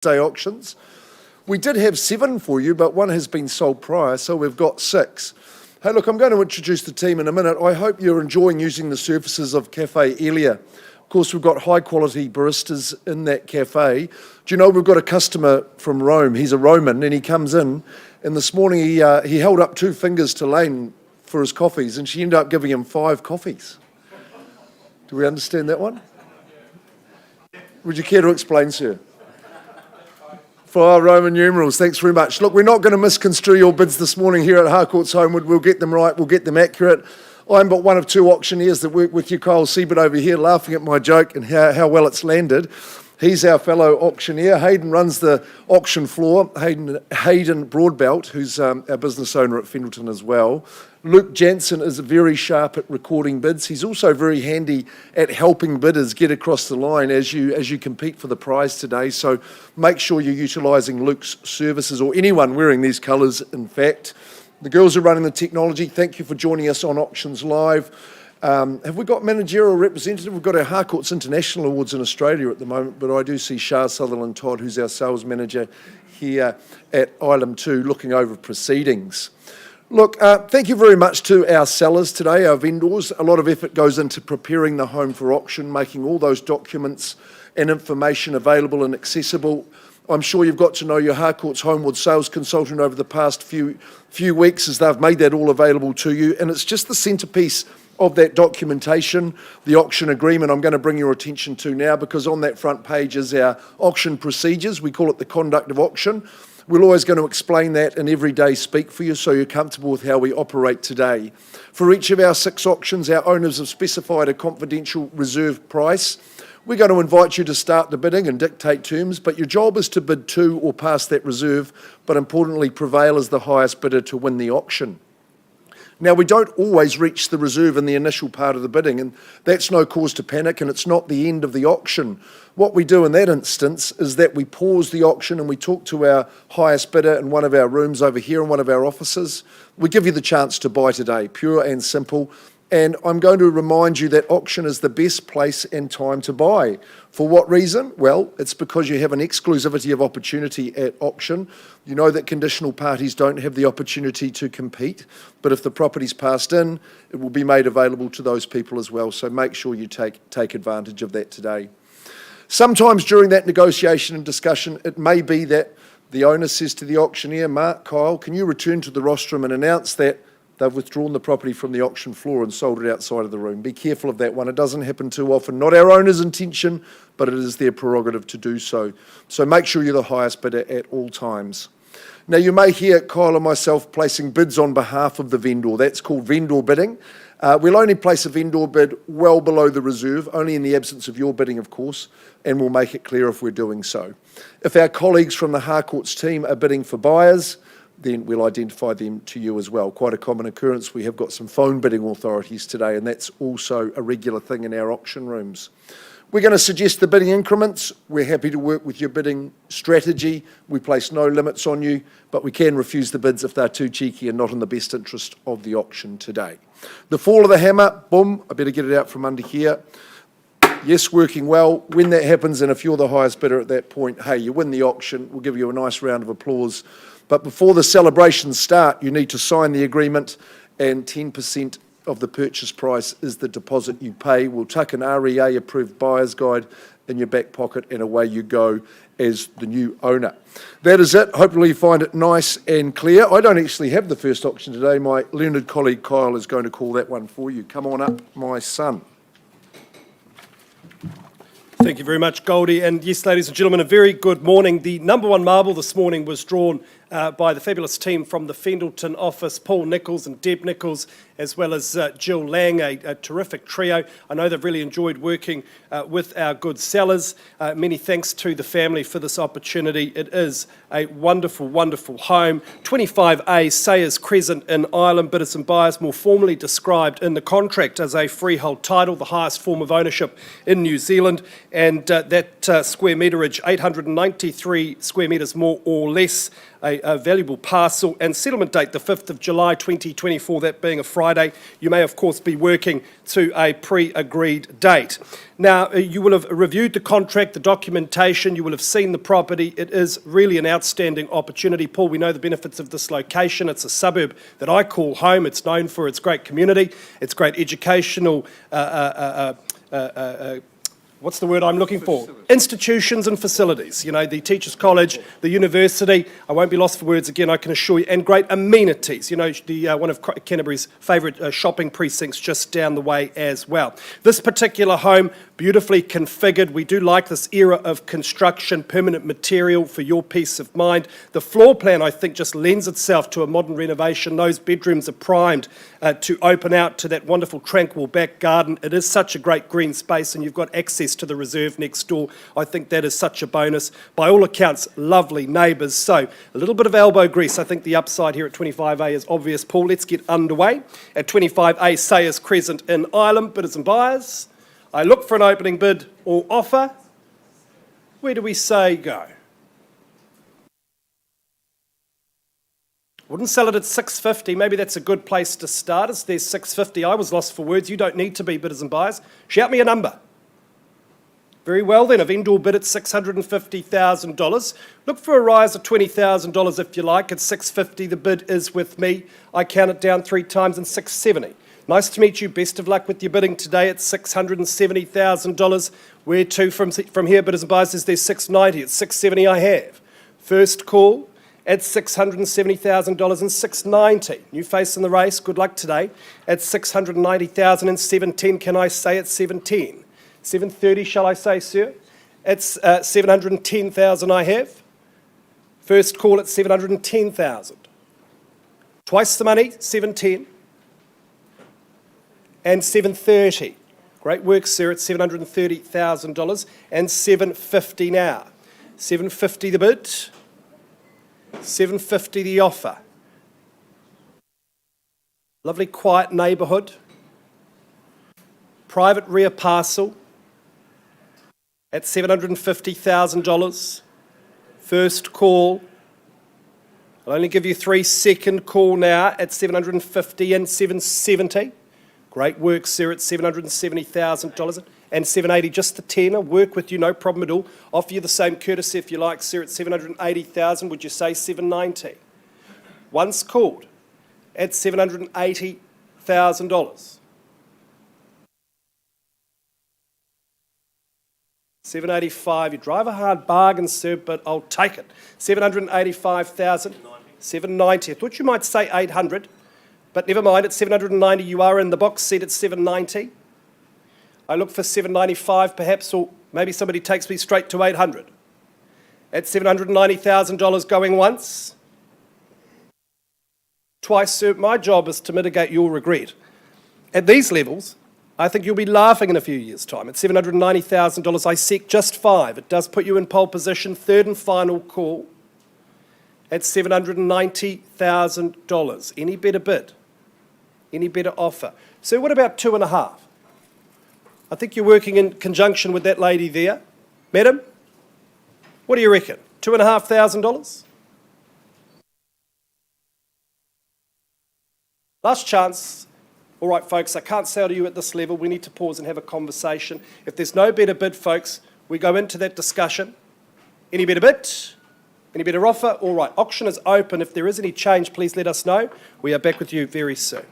Day auctions. We did have 7 for you, but 1 has been sold prior, so we've got 6. Hey, look, I'm going to introduce the team in a minute. I hope you're enjoying using the services of Cafe Elia. Of course, we've got high-quality baristas in that cafe. Do you know we've got a customer from Rome? He's a Roman, and he comes in, and this morning he held up 2 fingers to Lane for his coffees, and she ended up giving him 5 coffees. Do we understand that one? Would you care to explain, sir? For our Roman numerals, thanks very much. Look, we're not going to misconstrue your bids this morning here at Harcourt's Holmwood. We'll get them right, we'll get them accurate. I'm but one of 2 auctioneers that work with you, Kyle Siebert over here, laughing at my joke and how well it's landed. He's our fellow auctioneer. Hayden runs the auction floor. Hayden Broadbelt, who's our business owner at Fendalton as well. Luke Jansen is very sharp at recording bids. He's also very handy at helping bidders get across the line as you compete for the prize today. So make sure you're utilising Luke's services, or anyone wearing these colours, in fact. The girls are running the technology. Thank you for joining us on Auctions Live. Have we got managerial representative? We've got our Harcourt's International Awards in Australia at the moment, but I do see Shah Sutherland Todd, who's our sales manager here at Ilam 2, looking over proceedings. Look, thank you very much to our sellers today, our vendors. A lot of effort goes into preparing the home for auction, making all those documents and information available and accessible. I'm sure you've got to know your Harcourt's Holmwood sales consultant over the past few weeks as they've made that all available to you, and it's just the centrepiece of that documentation, the auction agreement I'm going to bring your attention to now, because on that front page is our auction procedures. We call it the conduct of auction. We're always going to explain that in everyday speak for you so you're comfortable with how we operate today. For each of our 6 auctions, our owners have specified a confidential reserve price. We're going to invite you to start the bidding and dictate terms, but your job is to bid to or past that reserve, but importantly prevail as the highest bidder to win the auction. Now, we don't always reach the reserve in the initial part of the bidding, and that's no cause to panic, and it's not the end of the auction. What we do in that instance is that we pause the auction and we talk to our highest bidder in one of our rooms over here in one of our offices. We give you the chance to buy today, pure and simple. And I'm going to remind you that auction is the best place and time to buy. For what reason? Well, it's because you have an exclusivity of opportunity at auction. You know that conditional parties don't have the opportunity to compete, but if the property's passed in, it will be made available to those people as well. So make sure you take advantage of that today. Sometimes during that negotiation and discussion, it may be that the owner says to the auctioneer, Mark, Kyle, can you return to the rostrum and announce that they've withdrawn the property from the auction floor and sold it outside of the room. Be careful of that one. It doesn't happen too often. Not our owner's intention, but it is their prerogative to do so. So make sure you're the highest bidder at all times. Now, you may hear Kyle and myself placing bids on behalf of the vendor. That's called vendor bidding. We'll only place a vendor bid well below the reserve, only in the absence of your bidding, of course, and we'll make it clear if we're doing so. If our colleagues from the Harcourt's team are bidding for buyers, then we'll identify them to you as well. Quite a common occurrence. We have got some phone bidding authorities today, and that's also a regular thing in our auction rooms. We're going to suggest the bidding increments. We're happy to work with your bidding strategy. We place no limits on you, but we can refuse the bids if they're too cheeky and not in the best interest of the auction today. The fall of the hammer, boom, I better get it out from under here. Yes, working well. When that happens, and if you're the highest bidder at that point, hey, you win the auction. We'll give you a nice round of applause. But before the celebrations start, you need to sign the agreement, and 10% of the purchase price is the deposit you pay. We'll tuck an REA-approved buyer's guide in your back pocket, and away you go as the new owner. That is it. Hopefully you find it nice and clear. I don't actually have the first auction today. My learned colleague Kyle is going to call that one for you. Come on up, my son. Thank you very much, Goldie. And yes, ladies and gentlemen, a very good morning. The number 1 marble this morning was drawn by the fabulous team from the Fendalton office, Paul Nichols and Deb Nichols, as well as Jill Lang, a terrific trio. I know they've really enjoyed working with our good sellers. Many thanks to the family for this opportunity. It is a wonderful, wonderful home. 25A Sayers Crescent in Ireland, bidders and buyers more formally described in the contract as a freehold title, the highest form of ownership in New Zealand, and that square meterage, 893 square metres more or less, a a valuable parcel, and settlement date the 5th of July 2024, that being a Friday. You may of course be working to a pre-agreed date. Now, you will have reviewed the contract, the documentation, you will have seen the property. It is really an outstanding opportunity. Paul, we know the benefits of this location. It's a suburb that I call home. It's known for its great community, its great educational what's the word I'm looking for? Institutions and facilities. You know, the Teachers College, the university. I won't be lost for words again, I can assure you. And great amenities. You know, the one of Canterbury's favourite shopping precincts just down the way as well. This particular home, beautifully configured. We do like this era of construction, permanent material for your peace of mind. The floor plan, I think, just lends itself to a modern renovation. Those bedrooms are primed to open out to that wonderful tranquil back garden. It is such a great green space, and you've got access to the reserve next door. I think that is such a bonus. By all accounts, lovely neighbours. So a little bit of elbow grease. I think the upside here at 25A is obvious. Paul, let's get underway. At 25A, Sayers Crescent in Ireland, bidders and buyers. I look for an opening bid or offer. Where do we say go? Wouldn't sell it at $650. Maybe that's a good place to start. It's there's $650. I was lost for words. You don't need to be, bidders and buyers. Shout me a number. Very well then, a vendor bid at $650,000. Look for a rise of $20,000 if you like. At $650, the bid is with me. I count it down 3 times and $670. Nice to meet you. Best of luck with your bidding today at $670,000. Where to from here, bidders and buyers, is there $690. It's $670 I have. First call at $670,000 and $690. New face in the race. Good luck today. At $690,000 and $710. Can I say at $710? $730, shall I say, sir? It's $710,000 I have. First call at $710,000. Twice the money, $710. And $730. Great work, sir, at $730,000 and $750 now. $750 the bid, $750 the offer. Lovely quiet neighbourhood. Private rear parcel at $750,000. First call. I'll only give you 3 second call now at $750 and $770. Great work, sir, at $770,000 and $780. Just the tenner. Work with you, no problem at all. Offer you the same courtesy if you like, sir, at $780,000. Would you say $790? Once called at $780,000. $785. You drive a hard bargain, sir, but I'll take it. $785,000. $790. I thought you might say $800, but never mind. At $790, you are in the box seat at $790. I look for $795 perhaps, or maybe somebody takes me straight to $800. At $790,000 going once. Twice, sir. My job is to mitigate your regret. At these levels, I think you'll be laughing in a few years' time. At $790,000, I seek just 5. It does put you in pole position. Third and final call at $790,000. Any better bid? Any better offer? So what about 2.5? I think you're working in conjunction with that lady there. Madam, what do you reckon? $2,500? Last chance. All right, folks, I can't sell to you at this level. We need to pause and have a conversation. If there's no better bid, folks, we go into that discussion. Any better bid? Any better offer? All right, auction is open. If there is any change, please let us know. We are back with you very soon.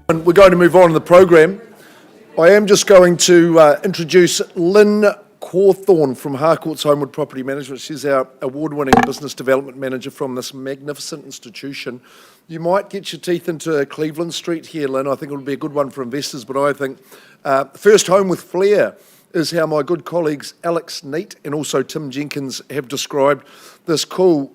And we're going to move on in the program. I am just going to introduce Lynn Hawthorne from Harcourt's Holmwood Property Management. She's our award-winning business development manager from this magnificent institution. You might get your teeth into Cleveland Street here, Lynn. I think it would be a good one for investors, but I think first home with flair is how my good colleagues Alex Neat and also Tim Jenkins have described this cool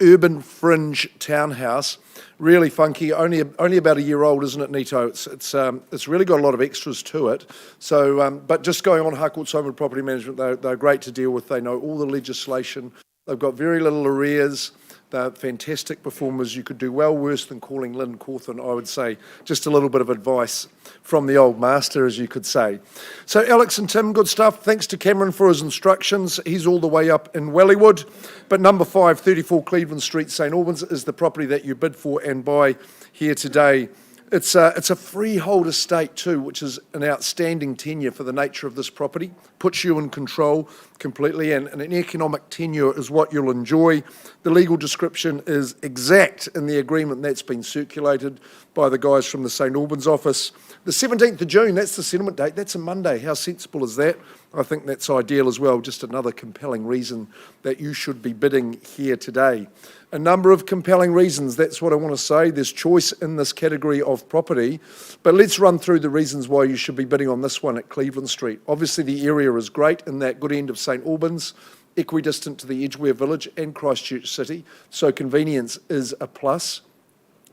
urban fringe townhouse. Really funky, only about a year old, isn't it, Nito? It's really got a lot of extras to it. So, but just going on Harcourt's Holmwood Property Management, they're great to deal with. They know all the legislation. They've got very little arrears. They're fantastic performers. You could do well worse than calling Lynn Cawthon, I would say. Just a little bit of advice from the old master, as you could say. So Alex and Tim, good stuff. Thanks to Cameron for his instructions. He's all the way up in Wellywood. But number 5, 34 Cleveland Street, St Albans, is the property that you bid for and buy here today. It's a freehold estate too, which is an outstanding tenure for the nature of this property. Puts you in control completely, and an economic tenure is what you'll enjoy. The legal description is exact in the agreement that's been circulated by the guys from the St Albans office. The 17th of June, that's the settlement date. That's a Monday. How sensible is that? I think that's ideal as well. Just another compelling reason that you should be bidding here today. A number of compelling reasons, that's what I want to say. There's choice in this category of property, but let's run through the reasons why you should be bidding on this one at Cleveland Street. Obviously the area is great in that good end of St Albans, equidistant to the Edgware Village and Christchurch City, so convenience is a plus.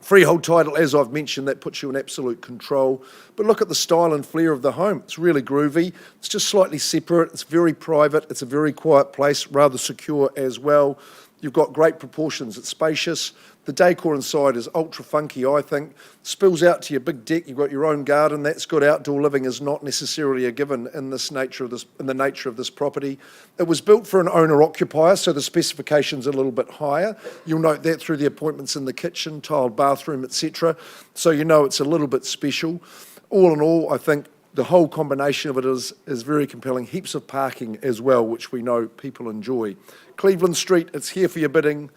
Freehold title, as I've mentioned, that puts you in absolute control. But look at the style and flair of the home. It's really groovy. It's just slightly separate. It's very private. It's a very quiet place, rather secure as well. You've got great proportions. It's spacious. The decor inside is ultra funky, I think. Spills out to your big deck. You've got your own garden. That's good. Outdoor living is not necessarily a given in the nature of this property. It was built for an owner-occupier, so the specifications are a little bit higher. You'll note that through the appointments in the kitchen, tiled bathroom, etc. So you know it's a little bit special. All in all, I think the whole combination of it is very compelling. Heaps of parking as well, which we know people enjoy. Cleveland Street, it's here for your bidding,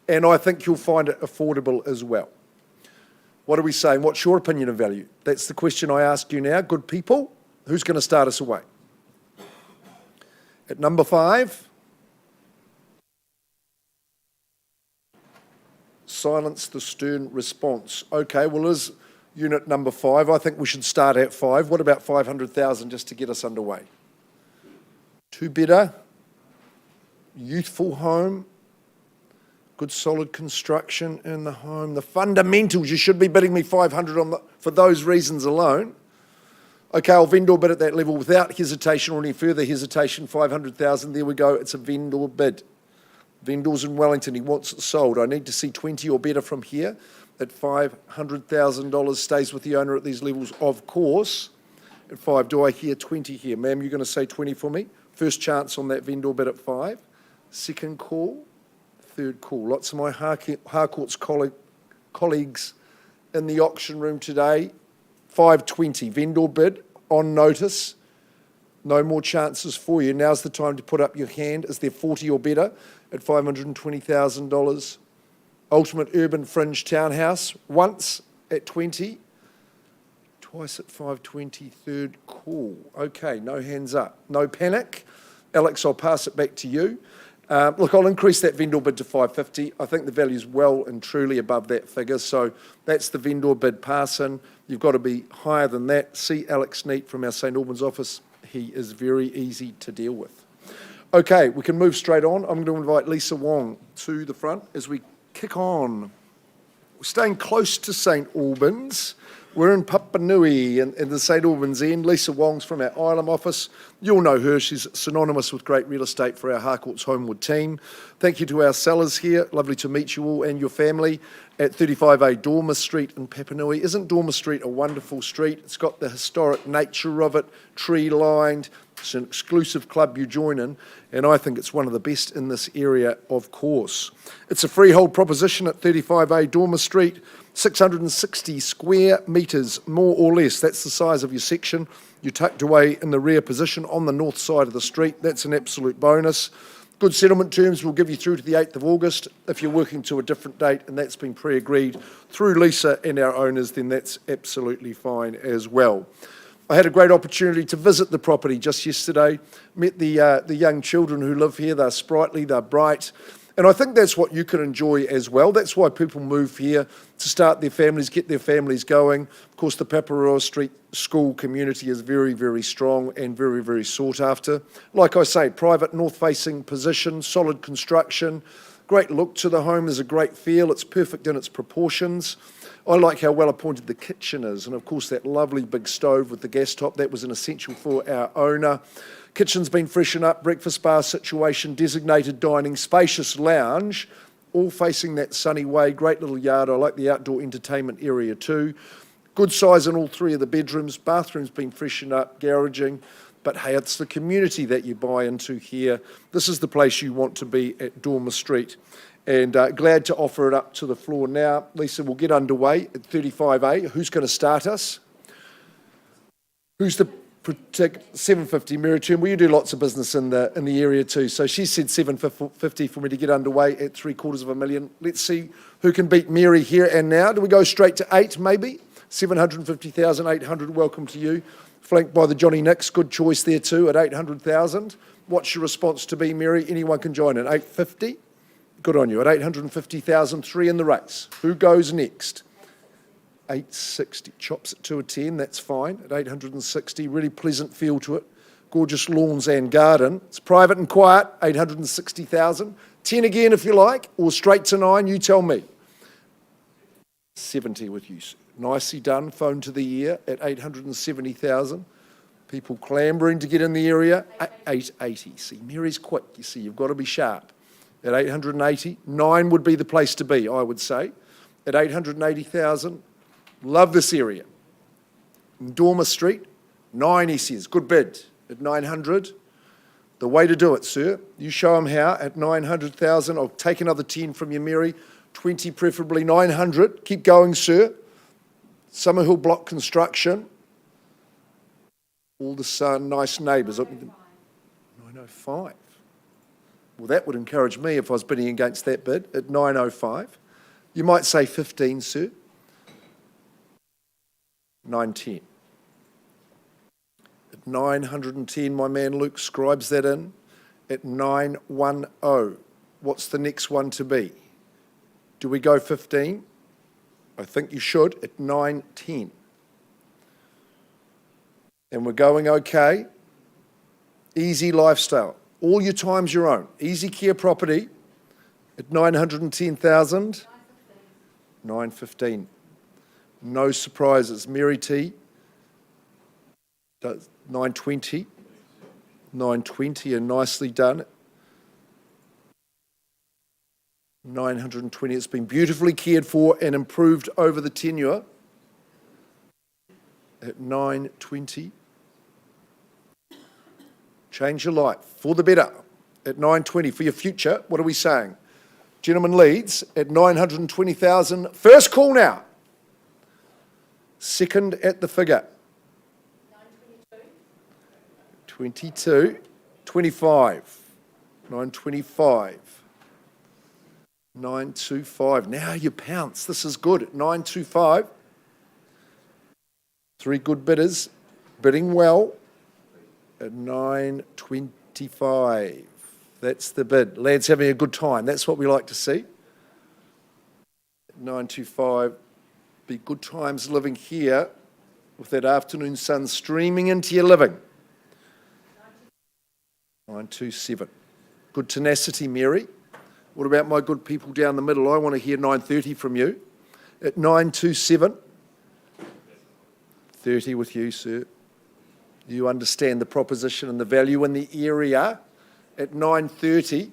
and I think you'll find it affordable as well. What are we saying? What's your opinion of value? That's the question I ask you now. Good people, who's going to start us away? At number 5, silence the stern response. Okay, well, is unit number 5. I think we should start at 5. What about 500,000 just to get us underway? 2 better, youthful home, good solid construction in the home. The fundamentals, you should be bidding me 500 for those reasons alone. Okay, I'll vendor bid at that level without hesitation or any further hesitation. 500,000, there we go. It's a vendor bid. Vendor's in Wellington, he wants it sold. I need to see 20 or better from here. At $500,000 stays with the owner at these levels, of course. At 5, do I hear 20 here? Ma'am, you're going to say 20 for me? First chance on that vendor bid at 5. Second call. Third call. Lots of my Harcourt's colleagues in the auction room today. 520, vendor bid on notice. No more chances for you. Now's the time to put up your hand. Is there 40 or better at $520,000? Ultimate urban fringe townhouse, once at 20, twice at 520, third call. Okay, no hands up, no panic. Alex, I'll pass it back to you. Look, I'll increase that vendor bid to 550. I think the value's well and truly above that figure, so that's the vendor bid pass in. You've got to be higher than that. See Alex Neat from our St Albans office. He is very easy to deal with. Okay, we can move straight on. I'm going to invite Lisa Wong to the front as we kick on. We're staying close to St Albans. We're in Papanui in the St Albans end. Lisa Wong's from our Ilam office. You'll know her. She's synonymous with great real estate for our Harcourt's Holmwood team. Thank you to our sellers here. Lovely to meet you all and your family at 35A Dormer Street in Papanui. Isn't Dormer Street a wonderful street? It's got the historic nature of it, tree-lined. It's an exclusive club you join in, and I think it's one of the best in this area, of course. It's a freehold proposition at 35A Dormer Street, 660 square metres, more or less. That's the size of your section. You're tucked away in the rear position on the north side of the street. That's an absolute bonus. Good settlement terms will give you through to the 8th of August. If you're working to a different date and that's been pre-agreed through Lisa and our owners, then that's absolutely fine as well. I had a great opportunity to visit the property just yesterday, met the young children who live here. They're sprightly, they're bright, and I think that's what you can enjoy as well. That's why people move here, to start their families, get their families going. Of course, the Paparoa Street school community is very, very strong and very, very sought after. Like I say, private north-facing position, solid construction, great look to the home, there's a great feel, it's perfect in its proportions. I like how well appointed the kitchen is, and of course that lovely big stove with the gas top, that was an essential for our owner. Kitchen's been freshened up, breakfast bar situation, designated dining, spacious lounge, all facing that sunny way, great little yard. I like the outdoor entertainment area too. Good size in all three of the bedrooms, bathrooms been freshened up, garaging, but hey, it's the community that you buy into here. This is the place you want to be at Dormer Street. And glad to offer it up to the floor now. Lisa, we'll get underway at 35A. Who's going to start us? Who's the 750? Mary Turn, well, you do lots of business in the area too. So she said 750 for me to get underway at $750,000. Let's see who can beat Mary here and now. Do we go straight to 8 maybe? 750,800, welcome to you. Flanked by the Johnny Nicks, good choice there too at 800,000. What's your response to be, Mary? Anyone can join in. 850? Good on you. At 850,000, 3 in the race. Who goes next? 860. Chops it to a 10, that's fine. At 860, really pleasant feel to it. Gorgeous lawns and garden. It's private and quiet, 860,000. 10 again if you like, or straight to 9, you tell me. 70 with you. Nicely done, phone to the ear at 870,000. People clambering to get in the area. 880. See, Mary's quick, you see, you've got to be sharp. At 880, 9 would be the place to be, I would say. At 880,000, love this area. Dormer Street, 9 he says, good bid. At 900, the way to do it, sir. You show him how. At 900,000, I'll take another 10 from you, Mary. 20 preferably, 900. Keep going, sir. Summerhill Block Construction. All the nice neighbours. 905. Well, that would encourage me if I was bidding against that bid at 905. You might say 15, sir. 910. At 910, my man Luke scribes that in. At 910, what's the next one to be? Do we go 15? I think you should at 910. And we're going okay. Easy lifestyle. All your time's your own. Easy care property at 910,000. 915. No surprises. Mary T. Does 920. 920 and nicely done. 920. It's been beautifully cared for and improved over the tenure. At 920. Change your life for the better at 920 for your future. What are we saying? Gentleman leads at 920,000. First call now. Second at the figure. 22. 25. 925. 925. Now you pounce. This is good at 925. 3 good bidders bidding well. At 925. That's the bid. Lads having a good time. That's what we like to see. At 925. Be good times living here with that afternoon sun streaming into your living. 927. Good tenacity, Mary. What about my good people down the middle? I want to hear 930 from you. At 927. 30 with you, sir. You understand the proposition and the value in the area. At 930,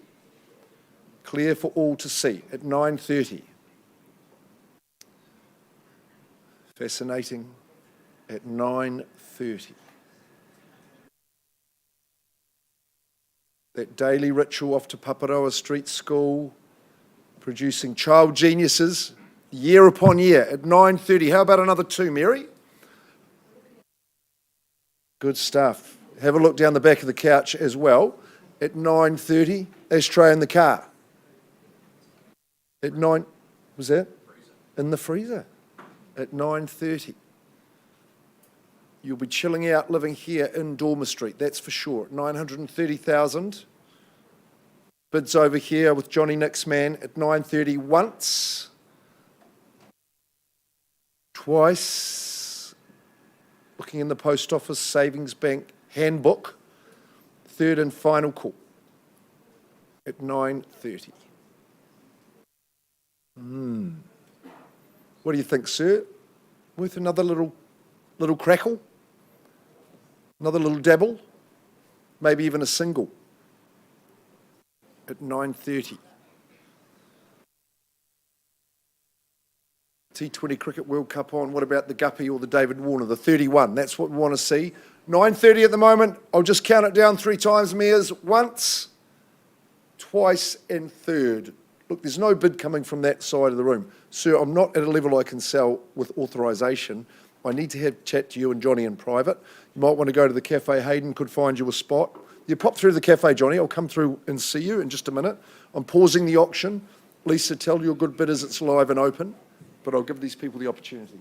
clear for all to see. At 930. Fascinating. At 930. That daily ritual off to Paparoa Street School, producing child geniuses year upon year. At 930. How about another 2, Mary? Good stuff. Have a look down the back of the couch as well. At 930, ashtray in the car. At 9, was that? In the freezer. At 930. You'll be chilling out living here in Dormer Street, that's for sure. 930,000. Bids over here with Johnny Nixman at 930 once. Twice. Looking in the Post Office Savings Bank handbook. Third and final call at 930. What do you think, sir? Worth another little crackle? Another little dabble? Maybe even a single at 930. T20 Cricket World Cup on. What about the Guppy or the David Warner? The 31. That's what we want to see. 930 at the moment. I'll just count it down 3 times, Mears. Once, twice, and third. Look, there's no bid coming from that side of the room. Sir, I'm not at a level I can sell with authorisation. I need to have a chat to you and Johnny in private. You might want to go to the cafe. Hayden could find you a spot. You pop through the cafe, Johnny. I'll come through and see you in just a minute. I'm pausing the auction. Lisa, tell your good bidders it's live and open, but I'll give these people the opportunity.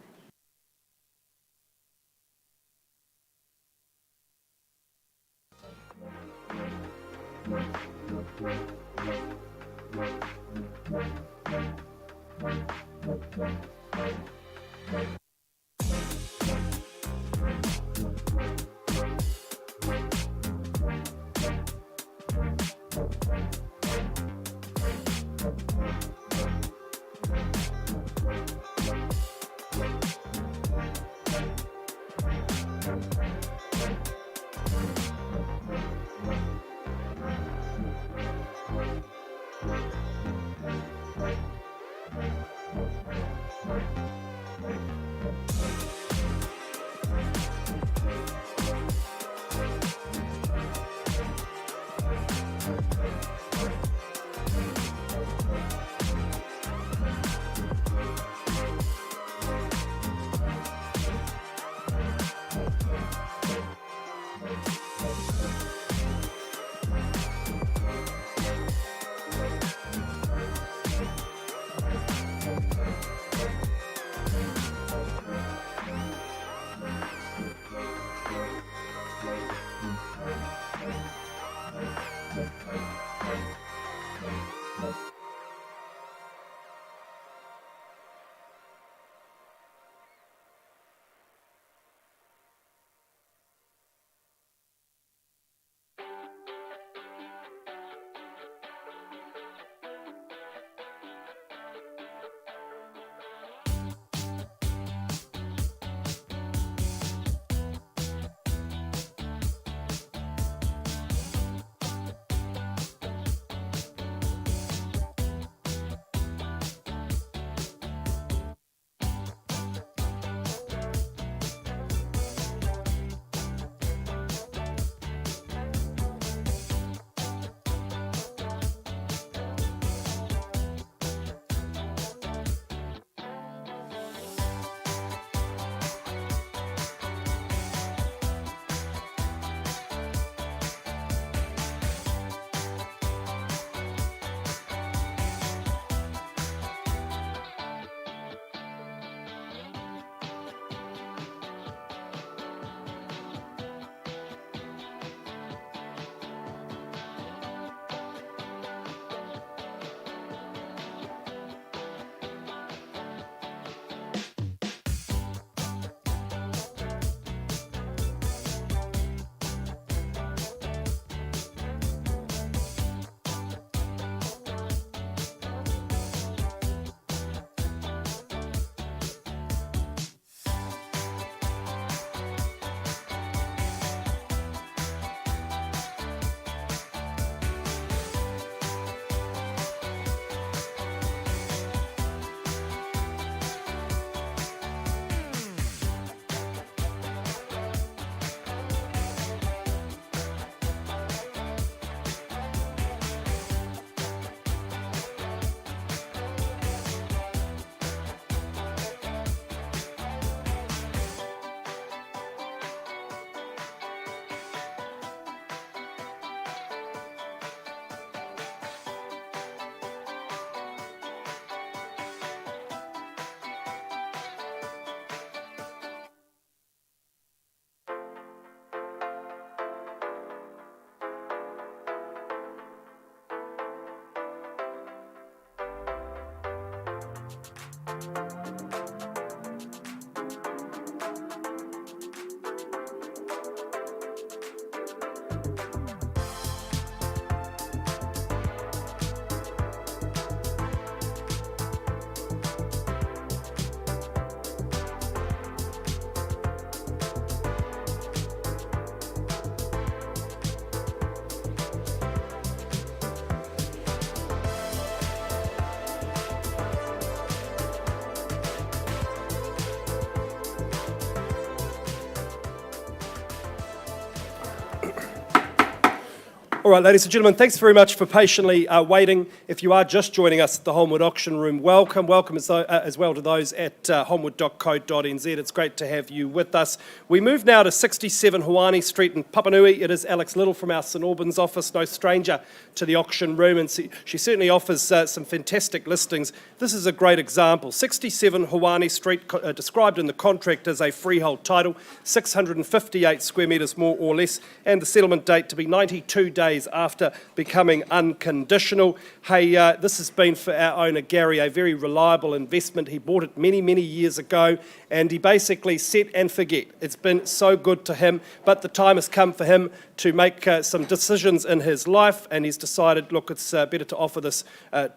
All right, ladies and gentlemen, thanks very much for patiently waiting. If you are just joining us at the Holmwood Auction Room, welcome. Welcome as well to those at holmwood.co.nz. It's great to have you with us. We move now to 67 Hawani Street in Papanui. It is Alex Little from our St Albans office, no stranger to the auction room, and she certainly offers some fantastic listings. This is a great example. 67 Hawani Street, described in the contract as a freehold title, 658 square metres more or less, and the settlement date to be 92 days after becoming unconditional. Hey, this has been for our owner Gary a very reliable investment. He bought it many, many years ago, and he basically set and forget. It's been so good to him, but the time has come for him to make some decisions in his life, and he's decided, look, it's better to offer this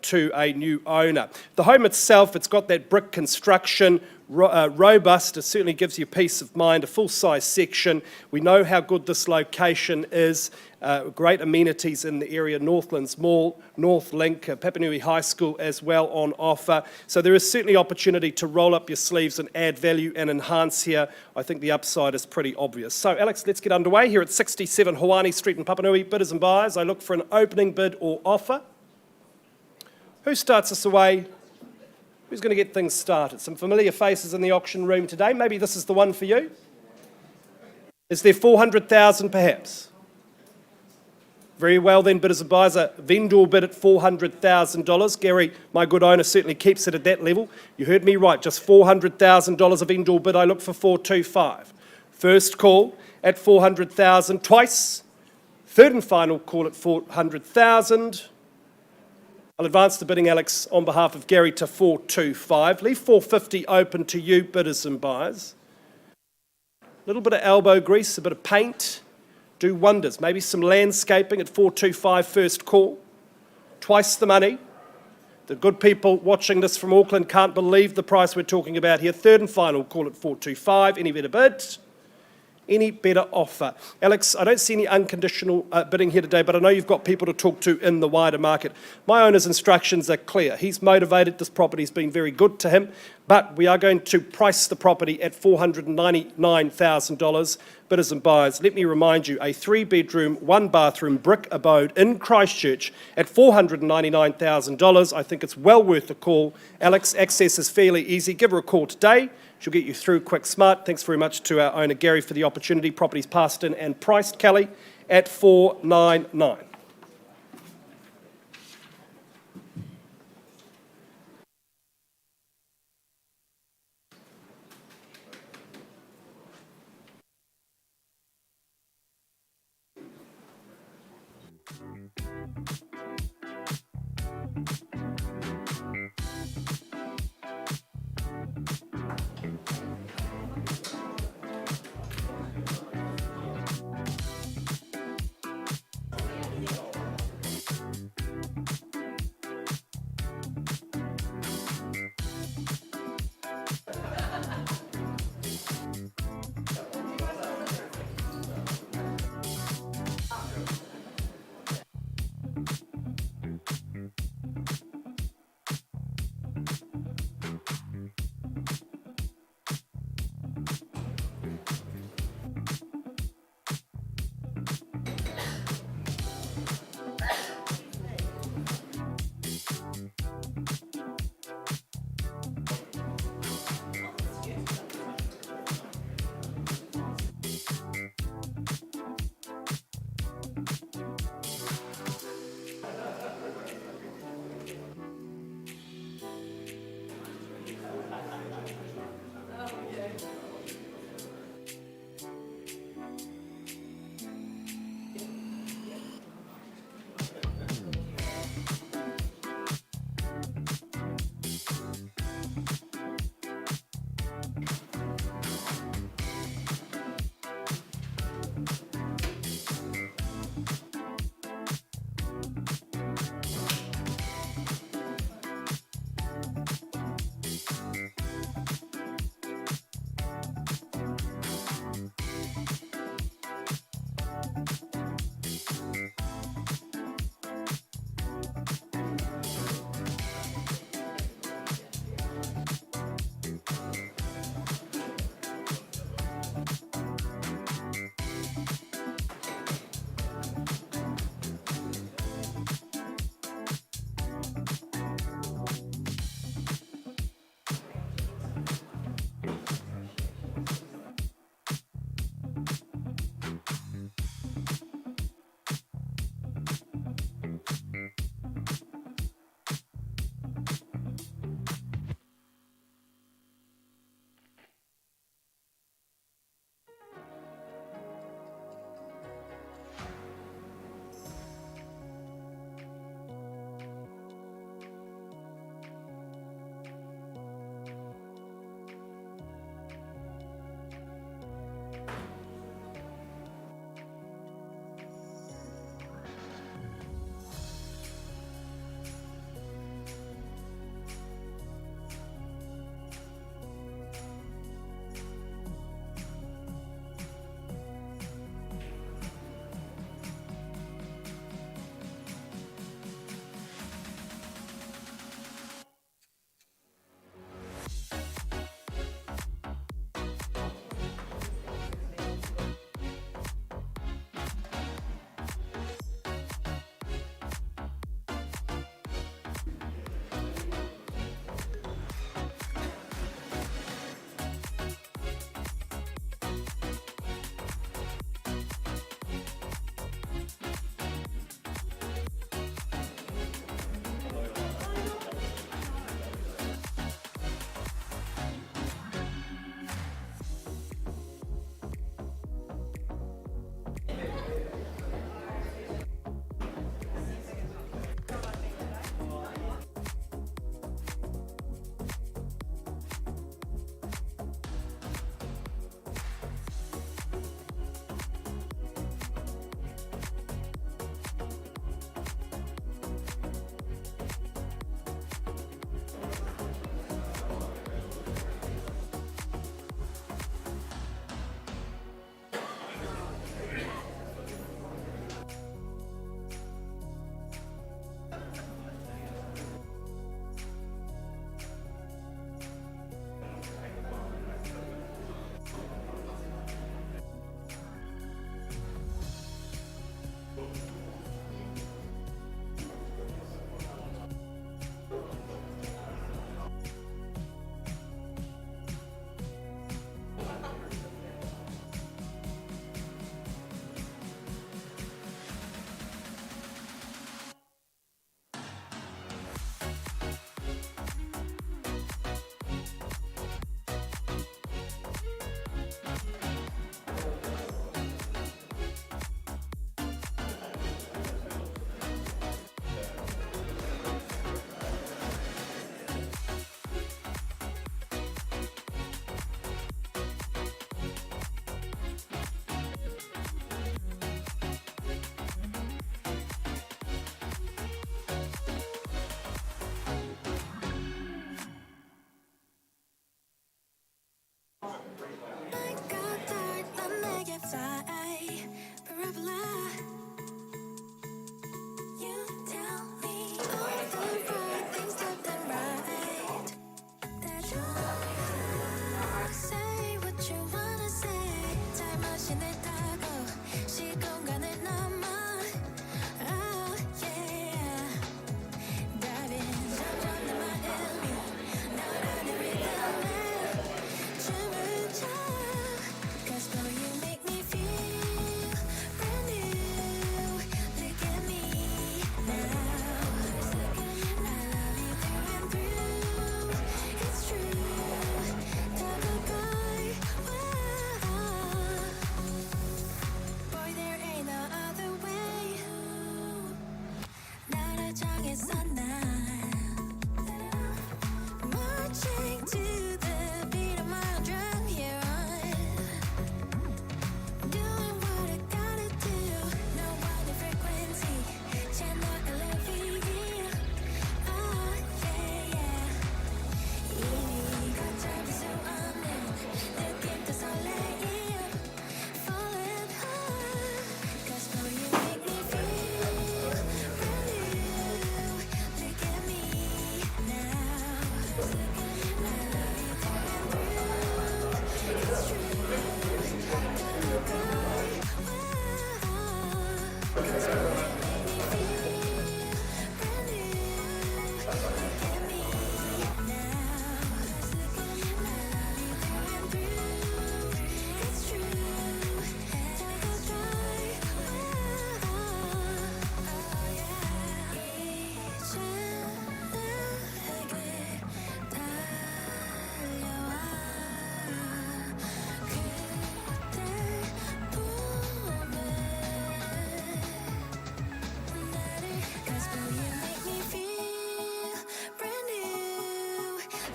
to a new owner. The home itself, it's got that brick construction, robust. It certainly gives you peace of mind, a full-size section. We know how good this location is. Great amenities in the area, Northlands Mall, Northlink, Papanui High School as well on offer. So there is certainly opportunity to roll up your sleeves and add value and enhance here. I think the upside is pretty obvious. So Alex, let's get underway here at 67 Hawani Street in Papanui. Bidders and buyers, I look for an opening bid or offer. Who starts us away? Who's going to get things started? Some familiar faces in the auction room today. Maybe this is the one for you. Is there 400,000 perhaps? Very well then, bidders and buyers, a vendor bid at $400,000. Gary, my good owner, certainly keeps it at that level. You heard me right, just $400,000 a vendor bid. I look for 425. First call at 400,000 twice. Third and final call at 400,000. I'll advance the bidding, Alex, on behalf of Gary to 425. Leave 450 open to you, bidders and buyers. A little bit of elbow grease, a bit of paint. Do wonders. Maybe some landscaping at 425 first call. Twice the money. The good people watching this from Auckland can't believe the price we're talking about here. Third and final call at 425. Any better bid? Any better offer? Alex, I don't see any unconditional bidding here today, but I know you've got people to talk to in the wider market. My owner's instructions are clear. He's motivated. This property's been very good to him, but we are going to price the property at $499,000. Bidders and buyers, let me remind you, a 3-bedroom, 1-bathroom brick abode in Christchurch at $499,000. I think it's well worth a call. Alex, access is fairly easy. Give her a call today. She'll get you through quick smart. Thanks very much to our owner Gary for the opportunity. Property's passed in and priced, Kelly, at $499.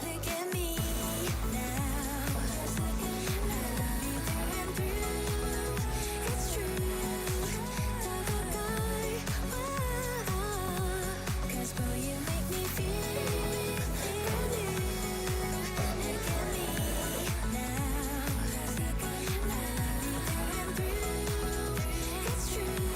Look at me now. I love you through and through. It's true. Cause boy, you make me feel brand new. Look at me now. I love you through and through. It's true.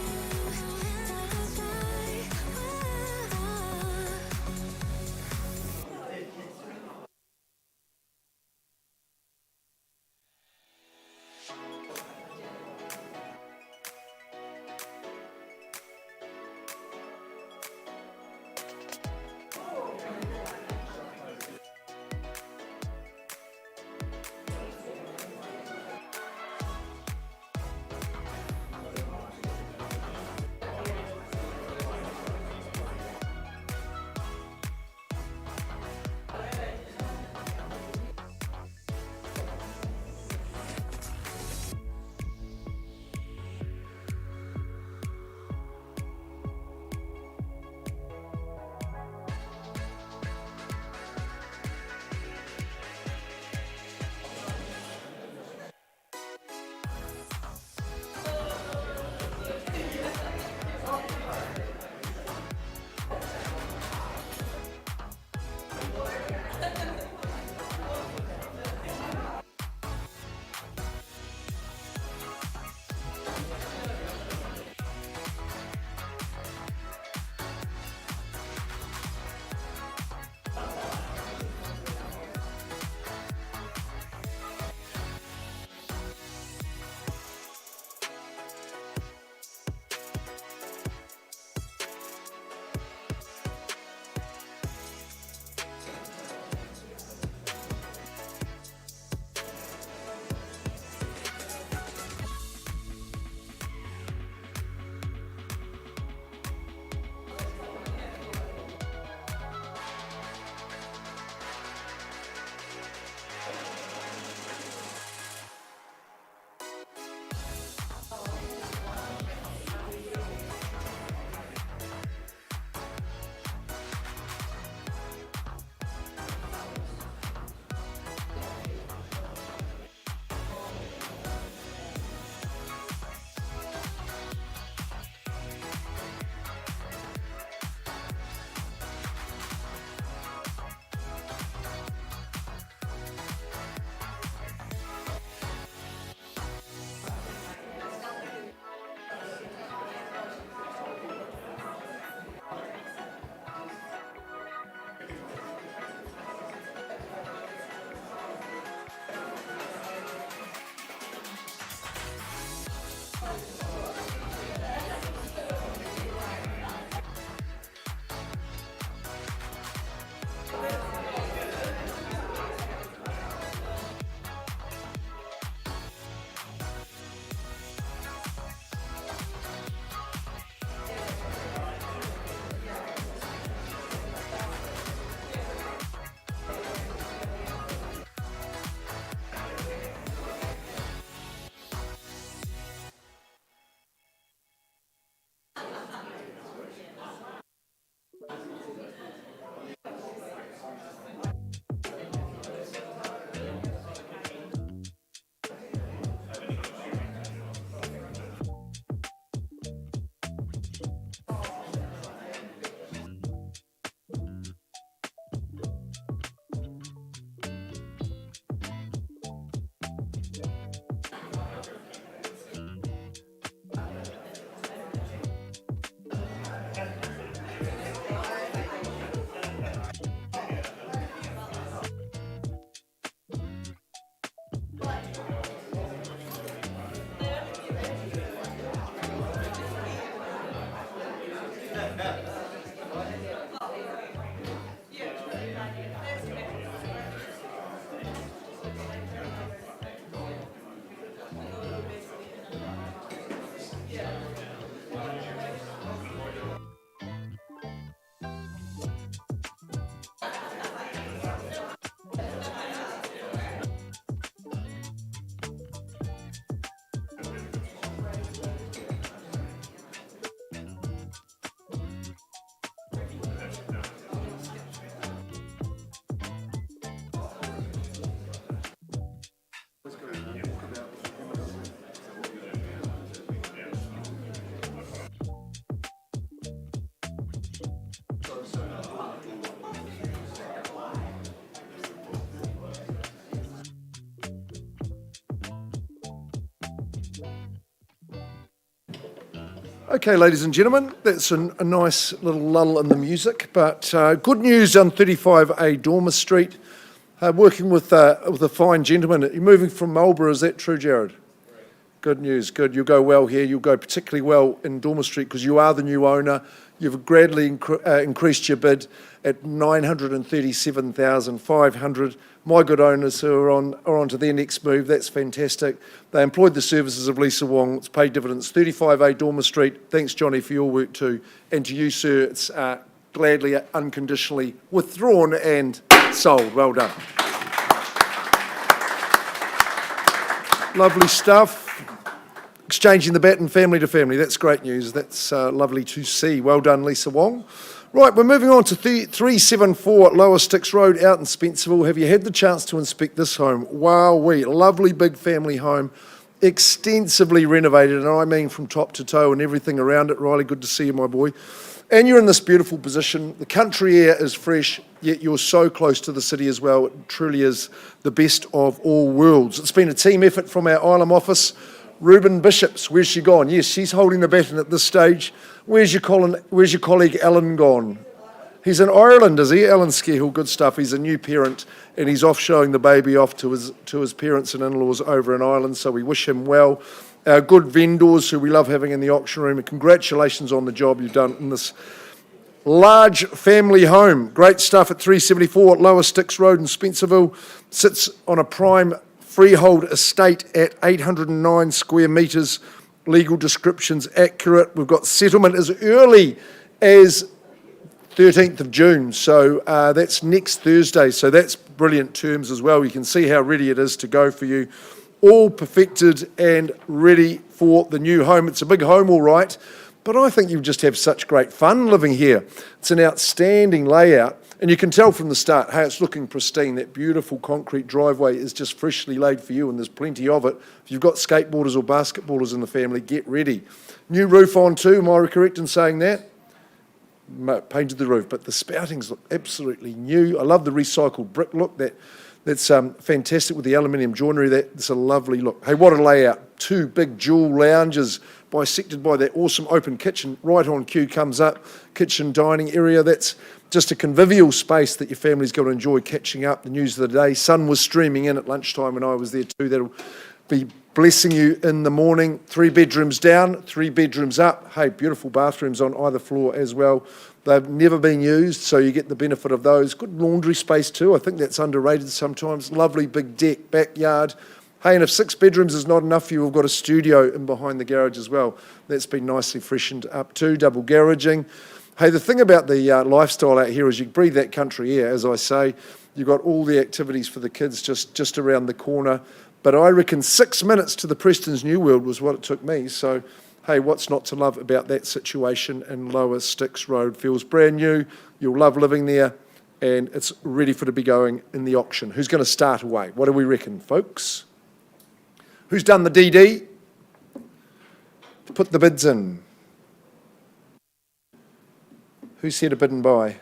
Okay, ladies and gentlemen, that's a nice little lull in the music, but good news on 35A Dormer Street. Working with a fine gentleman. You're moving from Marlborough, is that true, Jared? Good news, good. You'll go well here. You'll go particularly well in Dormer Street because you are the new owner. You've gradually increased your bid at 937,500. My good owners who are on to their next move. That's fantastic. They employed the services of Lisa Wong. It's paid dividends. 35A Dormer Street. Thanks, Johnny, for your work too. And to you, sir, it's gladly, unconditionally withdrawn and sold. Well done. Lovely stuff. Exchanging the baton family to family. That's great news. That's lovely to see. Well done, Lisa Wong. Right, we're moving on to 374 Lower Styx Road out in Spencerville. Have you had the chance to inspect this home? Wowee, lovely big family home, extensively renovated, and I mean from top to toe and everything around it. Riley, good to see you, my boy. And you're in this beautiful position. The country air is fresh, yet you're so close to the city as well. It truly is the best of all worlds. It's been a team effort from our Ilam office. Ruben Bishops, where's she gone? Yes, she's holding the baton at this stage. Where's your colleague Alan gone? He's in Ireland, is he? Alan Skehill, good stuff. He's a new parent and he's off showing the baby off to his parents and in-laws over in Ireland, so we wish him well. Our good vendors who we love having in the auction room, and congratulations on the job you've done in this large family home. Great stuff at 374 at Lower Styx Road in Spencerville. Sits on a prime freehold estate at 809 square metres. Legal description's accurate. We've got settlement as early as 13th of June, so that's next Thursday. So that's brilliant terms as well. You can see how ready it is to go for you. All perfected and ready for the new home. It's a big home, all right, but I think you'll just have such great fun living here. It's an outstanding layout. And you can tell from the start, hey, it's looking pristine. That beautiful concrete driveway is just freshly laid for you, and there's plenty of it. If you've got skateboarders or basketballers in the family, get ready. New roof on too, am I correct in saying that? Painted the roof, but the spoutings look absolutely new. I love the recycled brick look. That's fantastic with the aluminium joinery. That's a lovely look. Hey, what a layout. Two big dual lounges bisected by that awesome open kitchen. Right on cue comes up. Kitchen dining area. That's just a convivial space that your family's going to enjoy catching up. The news of the day. Sun was streaming in at lunchtime and I was there too. That'll be blessing you in the morning. 3 bedrooms down, 3 bedrooms up. Hey, beautiful bathrooms on either floor as well. They've never been used, so you get the benefit of those. Good laundry space too. I think that's underrated sometimes. Lovely big deck, backyard. Hey, and if 6 bedrooms is not enough for you, we've got a studio in behind the garage as well. That's been nicely freshened up too, double garaging. Hey, the thing about the lifestyle out here is you breathe that country air, as I say. You've got all the activities for the kids just around the corner. But I reckon 6 minutes to the Preston's New World was what it took me. So, hey, what's not to love about that situation in Lower Styx Road? Feels brand new. You'll love living there. And it's ready for to be going in the auction. Who's going to start away? What do we reckon, folks? Who's done the DD? Put the bids in. Who's here to bid and buy?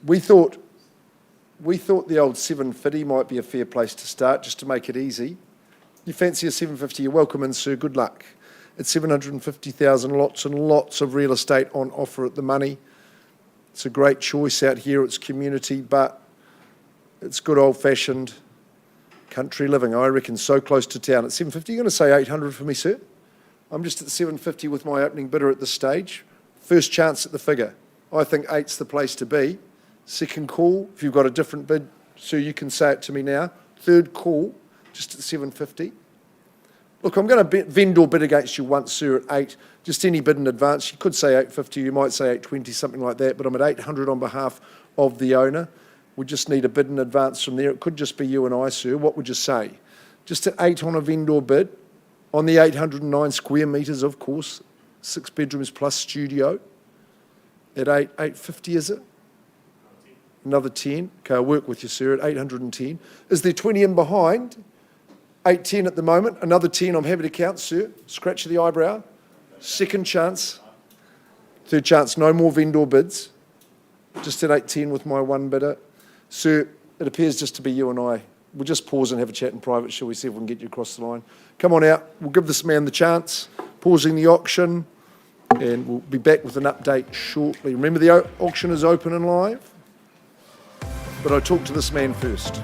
We thought the old 750 might be a fair place to start, just to make it easy. You fancy a 750, you're welcome in, sir. Good luck. It's 750,000, lots and lots of real estate on offer at the money. It's a great choice out here. It's community, but it's good old-fashioned country living. I reckon so close to town. At 750, you're going to say 800 for me, sir? I'm just at 750 with my opening bidder at this stage. First chance at the figure. I think 8's the place to be. Second call, if you've got a different bid, sir, you can say it to me now. Third call, just at 750. Look, I'm going to vendor bid against you once, sir, at 8. Just any bid in advance. You could say 850, you might say 820, something like that, but I'm at 800 on behalf of the owner. We just need a bid in advance from there. It could just be you and I, sir. What would you say? Just at 8 on a vendor bid, on the 809 square metres, of course, 6 bedrooms plus studio. At 850, is it? Another 10. Okay, I'll work with you, sir, at 810. Is there 20 in behind? 810 at the moment. Another 10 I'm happy to count, sir. Scratch of the eyebrow. Second chance. Third chance, no more vendor bids. Just at 810 with my one bidder. Sir, it appears just to be you and I we'll just pause and have a chat in private, shall we, see if we can get you across the line. Come on out, we'll give this man the chance, pausing the auction, and we'll be back with an update shortly. Remember, the auction is open and live, but I'll talk to this man first.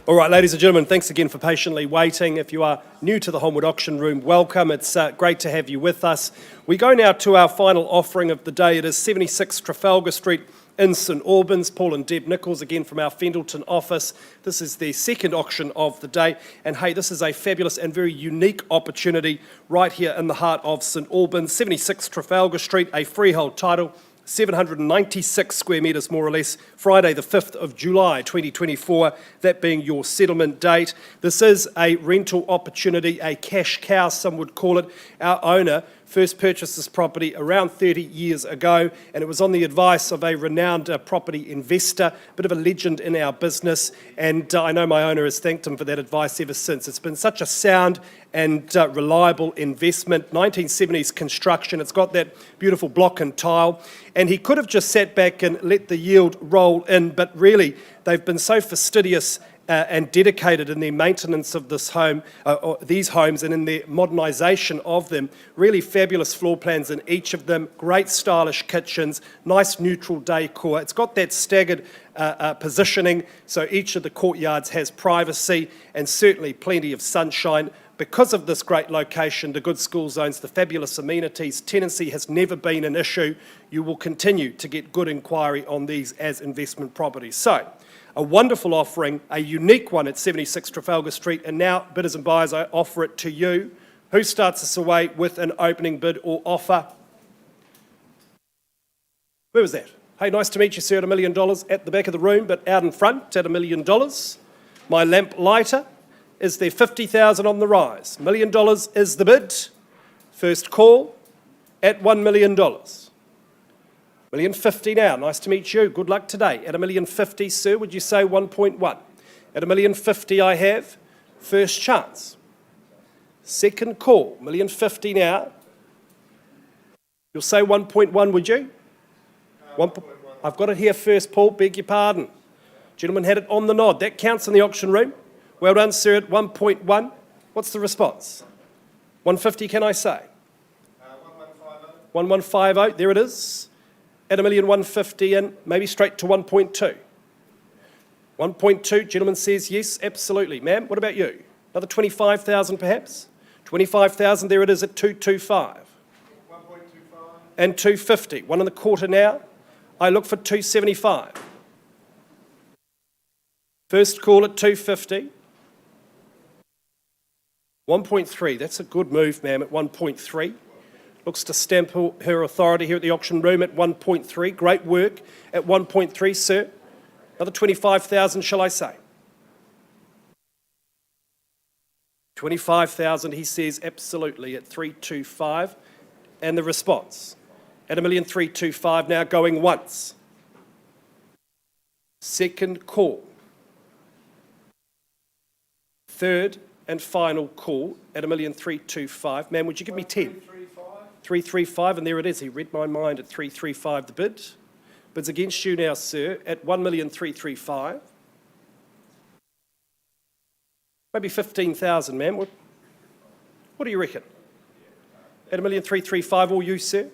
All right, ladies and gentlemen, thanks again for patiently waiting. If you are new to the Holmwood Auction Room, welcome. It's great to have you with us. We go now to our final offering of the day. It is 76 Trafalgar Street in St Albans. Paul and Deb Nichols, again from our Fendalton office. This is the second auction of the day. And hey, this is a fabulous and very unique opportunity right here in the heart of St Albans. 76 Trafalgar Street, a freehold title. 796 square metres more or less, Friday the 5th of July 2024, that being your settlement date. This is a rental opportunity, a cash cow some would call it. Our owner first purchased this property around 30 years ago, and it was on the advice of a renowned property investor, a bit of a legend in our business, and I know my owner has thanked him for that advice ever since. It's been such a sound and reliable investment, 1970s construction. It's got that beautiful block and tile, and he could have just sat back and let the yield roll in, but really they've been so fastidious and dedicated in their maintenance of this home, or these homes, and in their modernisation of them. Really fabulous floor plans in each of them, great stylish kitchens, nice neutral decor. It's got that staggered positioning, so each of the courtyards has privacy and certainly plenty of sunshine. Because of this great location, the good school zones, the fabulous amenities, tenancy has never been an issue. You will continue to get good inquiry on these as investment properties. So, a wonderful offering, a unique one at 76 Trafalgar Street, and now, bidders and buyers, I offer it to you. Who starts us away with an opening bid or offer? Where was that? Hey, nice to meet you, sir, at $1 million at the back of the room, but out in front at $1 million. My lamp lighter. Is there 50,000 on the rise? $1 million is the bid. First call at $1 million. $1,050,000 now. Nice to meet you. Good luck today. At $1,050,000, sir, would you say 1.1? At $1,050,000 I have. First chance. Second call. $1,050,000 now. You'll say 1.1, would you? 1.1. I've got it here first, Paul. Beg your pardon. Gentleman had it on the nod. That counts in the auction room. Well done, sir, at 1.1. What's the response? 150, can I say? 1150. 1150, there it is. At $1,150,000 and maybe straight to 1.2. 1.2, gentleman says yes, absolutely. Ma'am, what about you? Another 25,000 perhaps? 25,000, there it is at 225. 1.25. And 250. 1.25 now. I look for 275. First call at 250. 1.3, that's a good move, ma'am, at 1.3. Looks to stamp her authority here at the auction room at 1.3. Great work at 1.3, sir. Another 25,000, shall I say? 25,000, he says, absolutely, at 325. And the response? At $1,325,000 now, going once. Second call. Third and final call at $1,325,000. Ma'am, would you give me 10? 335, and there it is. He read my mind at 335 the bid. Bids against you now, sir, at $1,335,000. Maybe 15,000, ma'am. What do you reckon? At $1,335,000, all you, sir?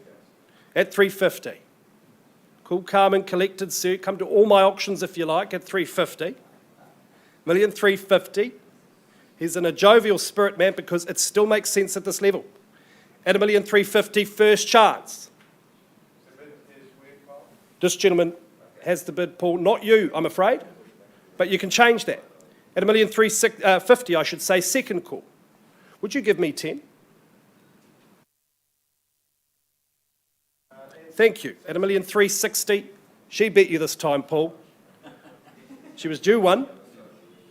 At 350. Cool, calm and collected, sir. Come to all my auctions if you like at 350. $1,350,000. He's in a jovial spirit, man, because it still makes sense at this level. At $1,350,000, first chance. This gentleman has the bid, Paul. Not you, I'm afraid, but you can change that. At $1,350,000, I should say, second call. Would you give me 10? Thank you. At $1,360,000, she beat you this time, Paul. She was due one.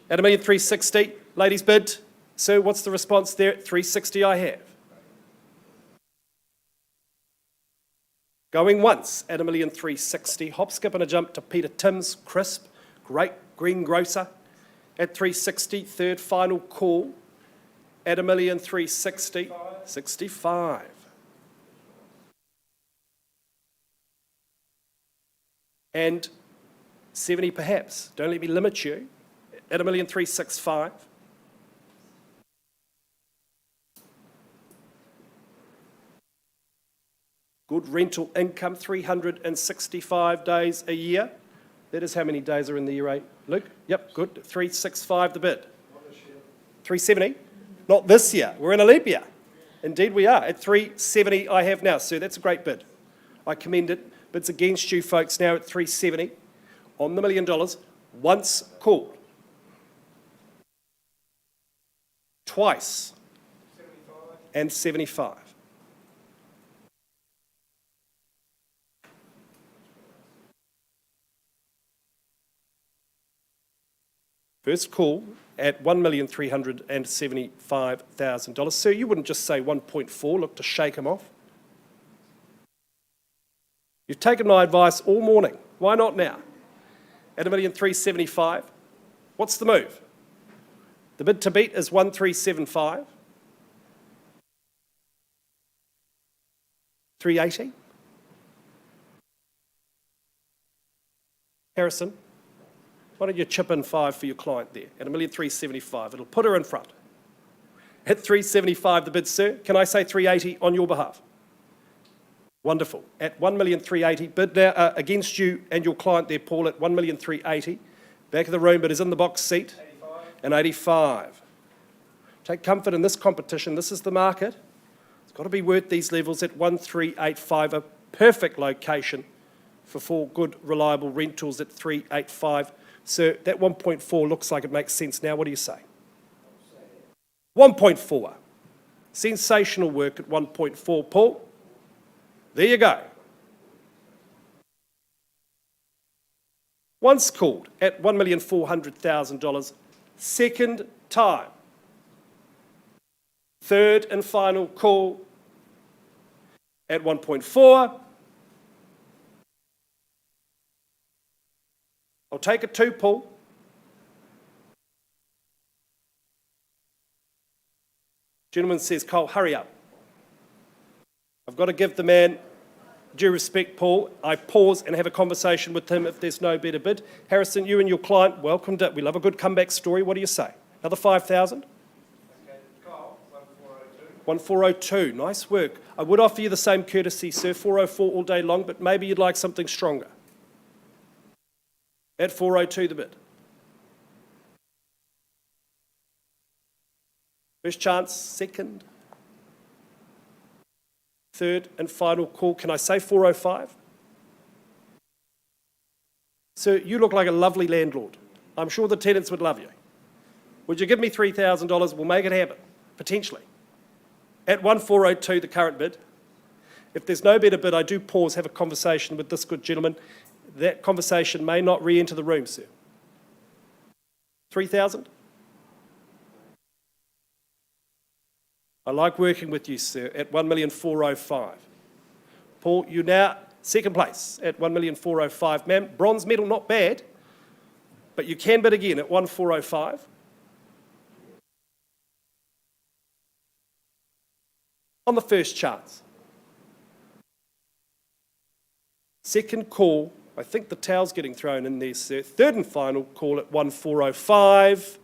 At $1,360,000, ladies bid. So what's the response there? At $360,000 I have. Going once at $1,360,000. Hop, skip and a jump to Peter Timms, crisp, great greengrocer. At $360,000, third final call at $1,360,000. 65. And 70 perhaps. Don't let me limit you. At $1,365,000. Good rental income, 365 days a year. That is how many days are in the year 8. Luke? Yep, good. 365 the bid. 370? Not this year. We're in a leap year. Indeed we are. At 370 I have now, sir. That's a great bid. I commend it. Bids against you folks now at 370 on the $1 million. Once called. Twice. 75. And 75. First call at $1,375,000. Sir, you wouldn't just say 1.4, look to shake him off. You've taken my advice all morning. Why not now? At $1,375,000. What's the move? The bid to beat is 1,375. 380. Harrison, why don't you chip in 5 for your client there at $1,375,000? It'll put her in front. At 375 the bid, sir. Can I say 380 on your behalf? Wonderful. At 1,380,000 bid now against you and your client there, Paul, at 1,380,000. Back of the room, but is in the box seat. 85. And 85. Take comfort in this competition. This is the market. It's got to be worth these levels at 1,385, a perfect location for 4 good, reliable rentals at 385. So that 1.4 looks like it makes sense now. What do you say? 1.4. Sensational work at 1.4, Paul. There you go. Once called at $1,400,000, second time. Third and final call at 1.4. I'll take it too, Paul. Gentleman says, Cole, hurry up. I've got to give the man due respect, Paul. I pause and have a conversation with him if there's no better bid. Harrison, you and your client welcomed it. We love a good comeback story. What do you say? Another 5,000? Okay, Kyle, 1,402. 1,402. Nice work. I would offer you the same courtesy, sir. 404 all day long, but maybe you'd like something stronger. At 402 the bid. First chance, second. Third and final call. Can I say 405? Sir, you look like a lovely landlord. I'm sure the tenants would love you. Would you give me $3,000? We'll make it happen, potentially. At 1,402 the current bid. If there's no better bid, I do pause, have a conversation with this good gentleman. That conversation may not re-enter the room, sir. 3,000? I like working with you, sir, at 1,405,000. Paul, you now second place at 1,405,000. Ma'am, bronze medal, not bad, but you can bid again at 1,405,000. On the first chance. Second call, I think the towel's getting thrown in there, sir. Third and final call at 1,405,000.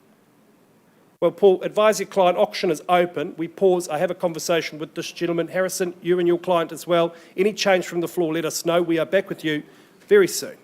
Well, Paul, advise your client, auction is open. We pause, I have a conversation with this gentleman. Harrison, you and your client as well. Any change from the floor, let us know. We are back with you very soon.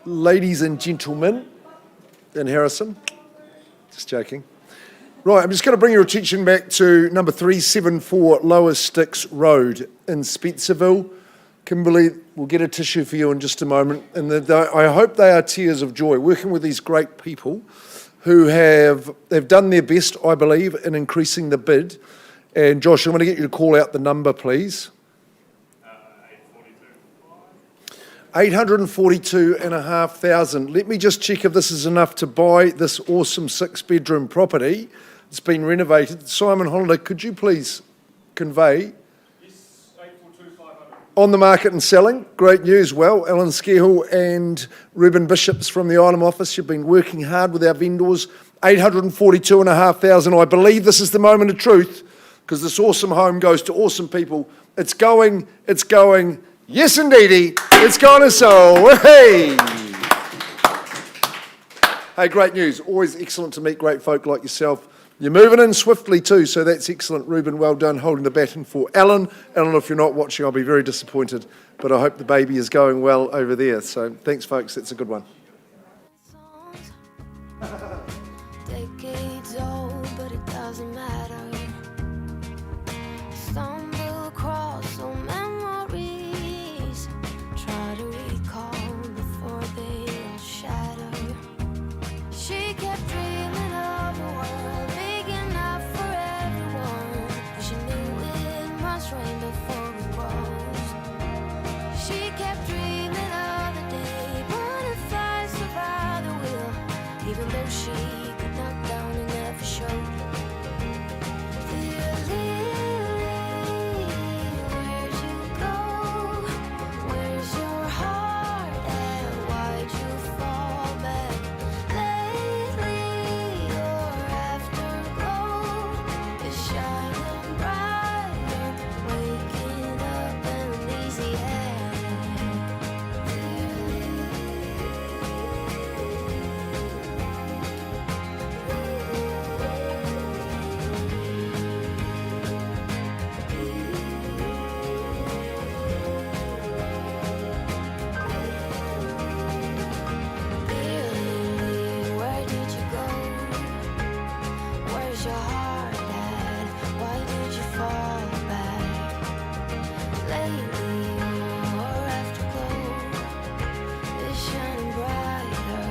ladies and gentlemen in Harrison. Just joking. Right, I'm just going to bring your attention back to number 374 Lower Sticks Road in Spencerville. Kimberly, we'll get a tissue for you in just a moment. And I hope they are tears of joy, working with these great people who they've done their best, I believe, in increasing the bid. And Josh, I'm going to get you to call out the number, please. 842,500. Let me just check if this is enough to buy this awesome 6-bedroom property. It's been renovated. Simon Hollander, could you please convey? Yes, 842,500. On the market and selling. Great news. Well, Alan Skehill and Ruben Bishops from the item office, you've been working hard with our vendors. 842,500. I believe this is the moment of truth because this awesome home goes to awesome people. It's going. Yes, indeedy. It's gone as so. Hey! Hey, great news. Always excellent to meet great folk like yourself. You're moving in swiftly too, so that's excellent. Ruben, well done holding the baton for Alan. Alan, if you're not watching, I'll be very disappointed, but I hope the baby is going well over there. So thanks, folks. That's a good one. Decades old, but it doesn't matter. Stumble across old memories. Try to recall before they all shatter. She kept dreaming of a world big enough for everyone. But she knew it must rain before it rose. She kept dreaming of the day butterflies survive the wheel, even though she could knock down and never showed. Dear Lily, where'd you go? Where's your heart at? Why'd you fall back? Lately, your afterglow is shining brighter, waking up uneasy head. Lily, where did you go? Where's your heart at? Why did you fall back? Lately, your afterglow is shining brighter.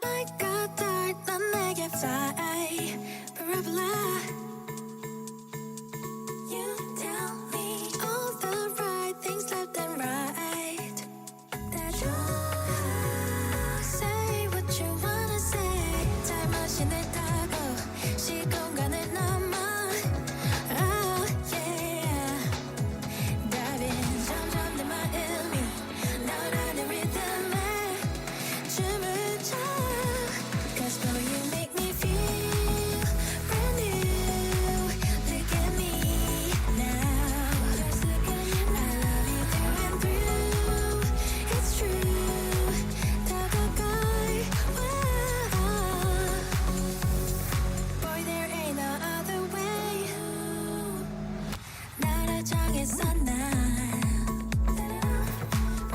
Like a dart, 넌 내게 fly. Parabola. You tell me all the right things left and right. That you say what you wanna say. Time machine을 타고 시공간을 넘어. Oh yeah. Diving 점점 내 마음이 너라는 리듬에 춤을 춰. 'Cause boy you make me feel brand new. Look at me now. I love you through and through. It's true. 더 가까이 와. Boy there ain't no other way. 나를 정했어 난.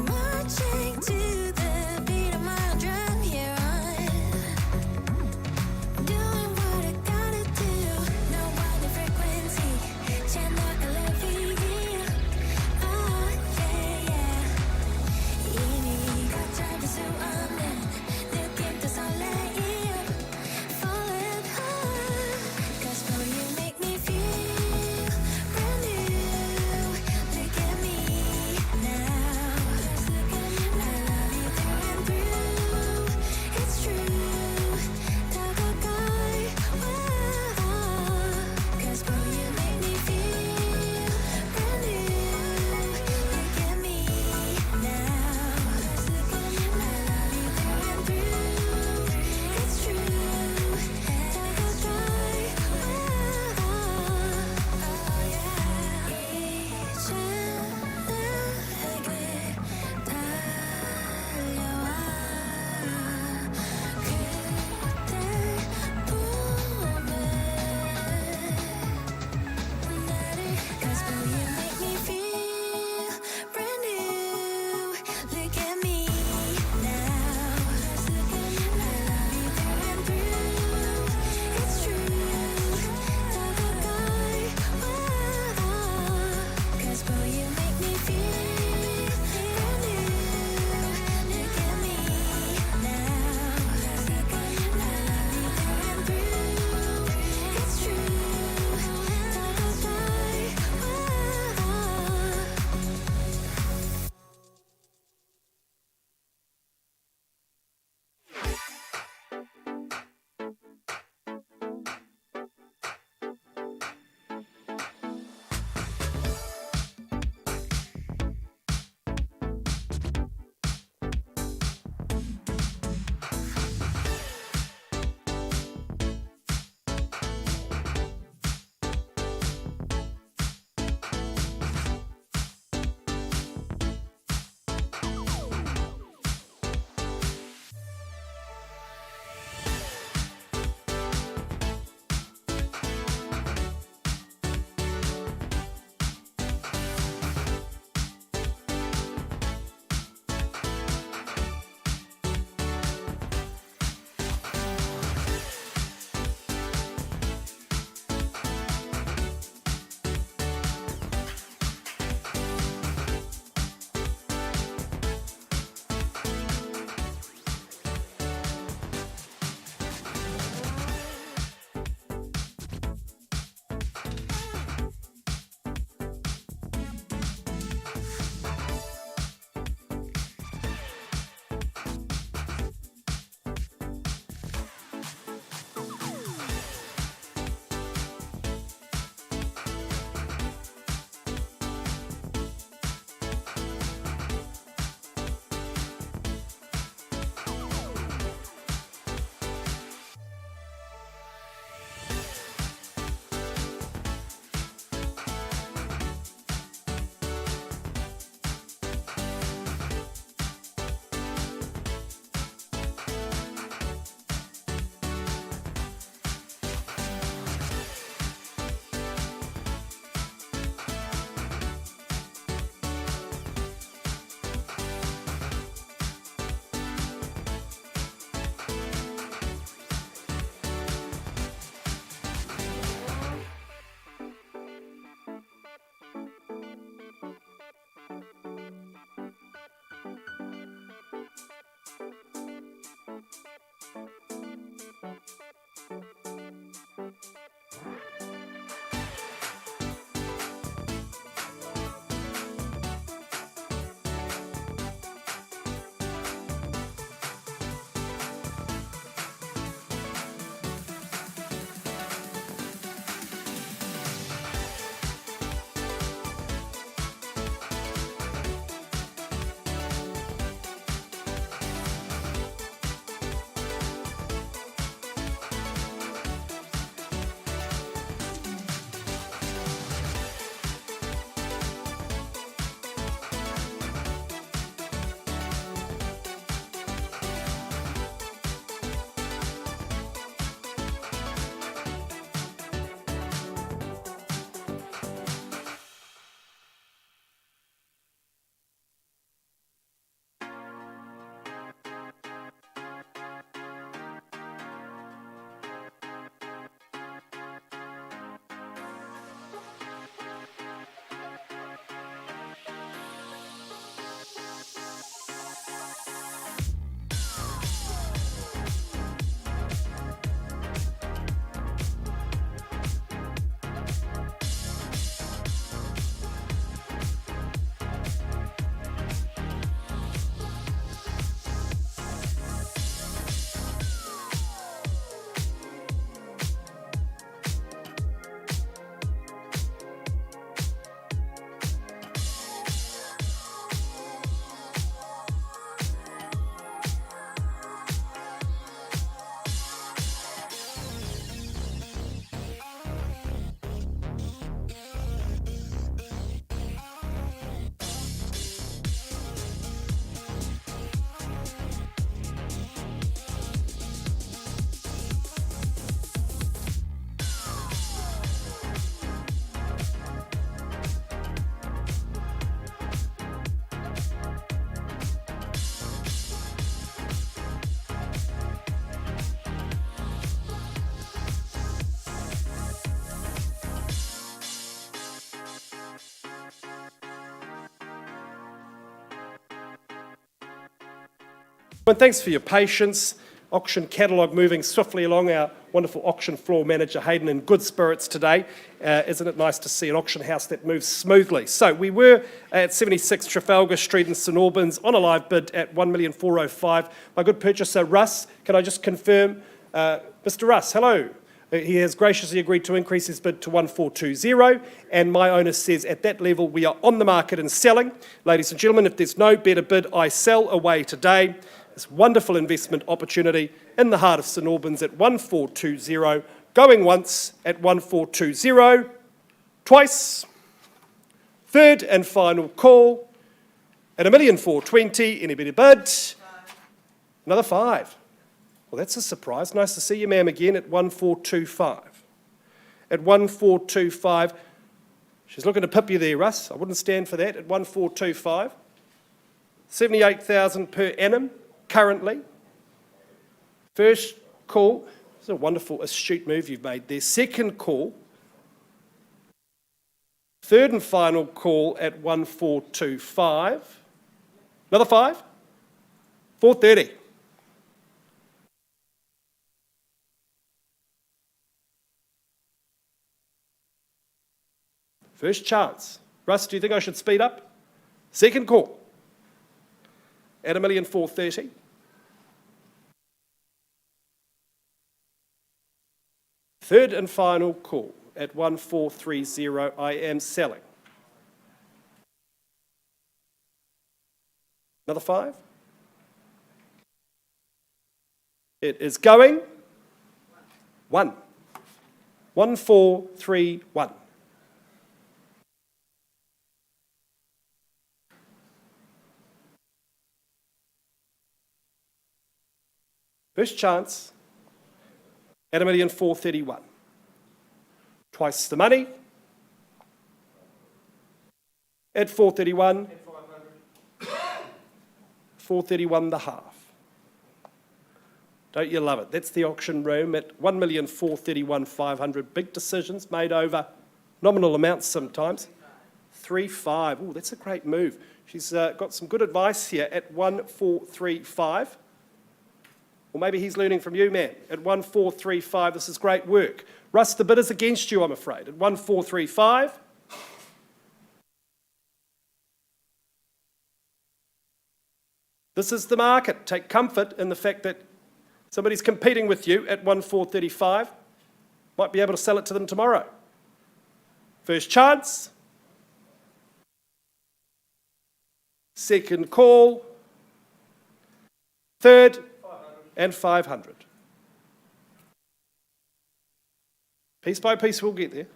Marching to the beat of my drum here on. Doing what I gotta do. No other frequency. Channel elevate. Oh yeah yeah. 이미 걷잡을 수 없는 느낌도 설레임. Falling hard. 'Cause boy you make me feel brand new. And thanks for your patience. Auction catalogue moving swiftly along. Our wonderful auction floor manager Hayden in good spirits today. Isn't it nice to see an auction house that moves smoothly? So we were at 76 Trafalgar Street in St Albans on a live bid at 1,405,000. My good purchaser Russ, can I just confirm, Mr Russ, hello. He has graciously agreed to increase his bid to 1,420, and my owner says at that level we are on the market and selling. Ladies and gentlemen, if there's no better bid, I sell away today. This wonderful investment opportunity in the heart of St Albans at 1,420, going once at 1,420, twice, third and final call at 1,420,000. Any better bid? Another five. Well, that's a surprise. Nice to see you, ma'am, again at 1,425. At 1,425, she's looking to pip you there, Russ. I wouldn't stand for that. At 1,425, 78,000 per annum. Currently, first call, it's a wonderful astute move you've made there. Second call, third and final call at 1,425. Another five, 430. First chance. Russ, do you think I should speed up? Second call at 1,430,000. Third and final call at 1,430,000. I am selling. Another five. It is going. 1,431. First chance at 1,431,000. Twice the money at 431. 431 the half. Don't you love it? That's the auction room at 1,431,500. Big decisions made over nominal amounts sometimes. 3-5. Oh, that's a great move. She's got some good advice here at 1,435. Or maybe he's learning from you, man. At 1,435, this is great work. Russ, the bid is against you, I'm afraid. At 1,435. This is the market. Take comfort in the fact that somebody's competing with you at 1,435. Might be able to sell it to them tomorrow. First chance. Second call. Third. And 500. Piece by piece we'll get there.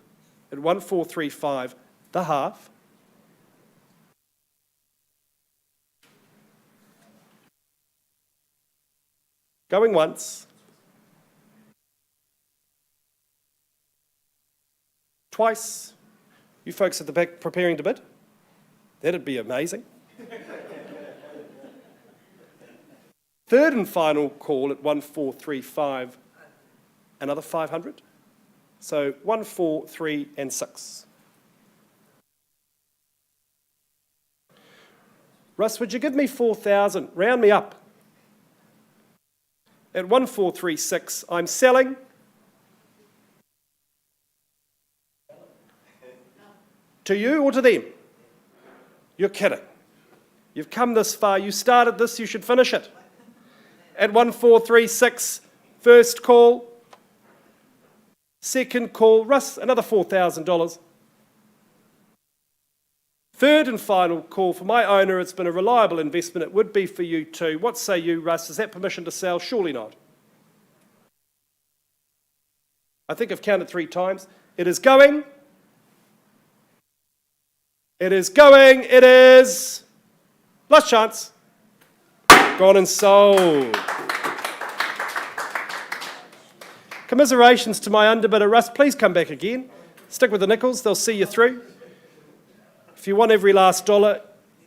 At 1,435, the half. Going once. Twice. You folks at the back preparing to bid? That'd be amazing. Third and final call at 1,435, another 500. So 1, 4, 3, and 6. Russ, would you give me 4,000? Round me up. At 1,436, I'm selling. To you or to them? You're kidding. You've come this far. You started this, you should finish it. At 1,436, first call, second call, Russ, another $4,000. Third and final call for my owner. It's been a reliable investment. It would be for you too. What say you, Russ? Is that permission to sell? Surely not. I think I've counted 3 times. It is going. It is going. It is. Last chance. Gone and sold. Commiserations to my underbidder, Russ. Please come back again. Stick with the nickels. They'll see you through. If you want every last dollar,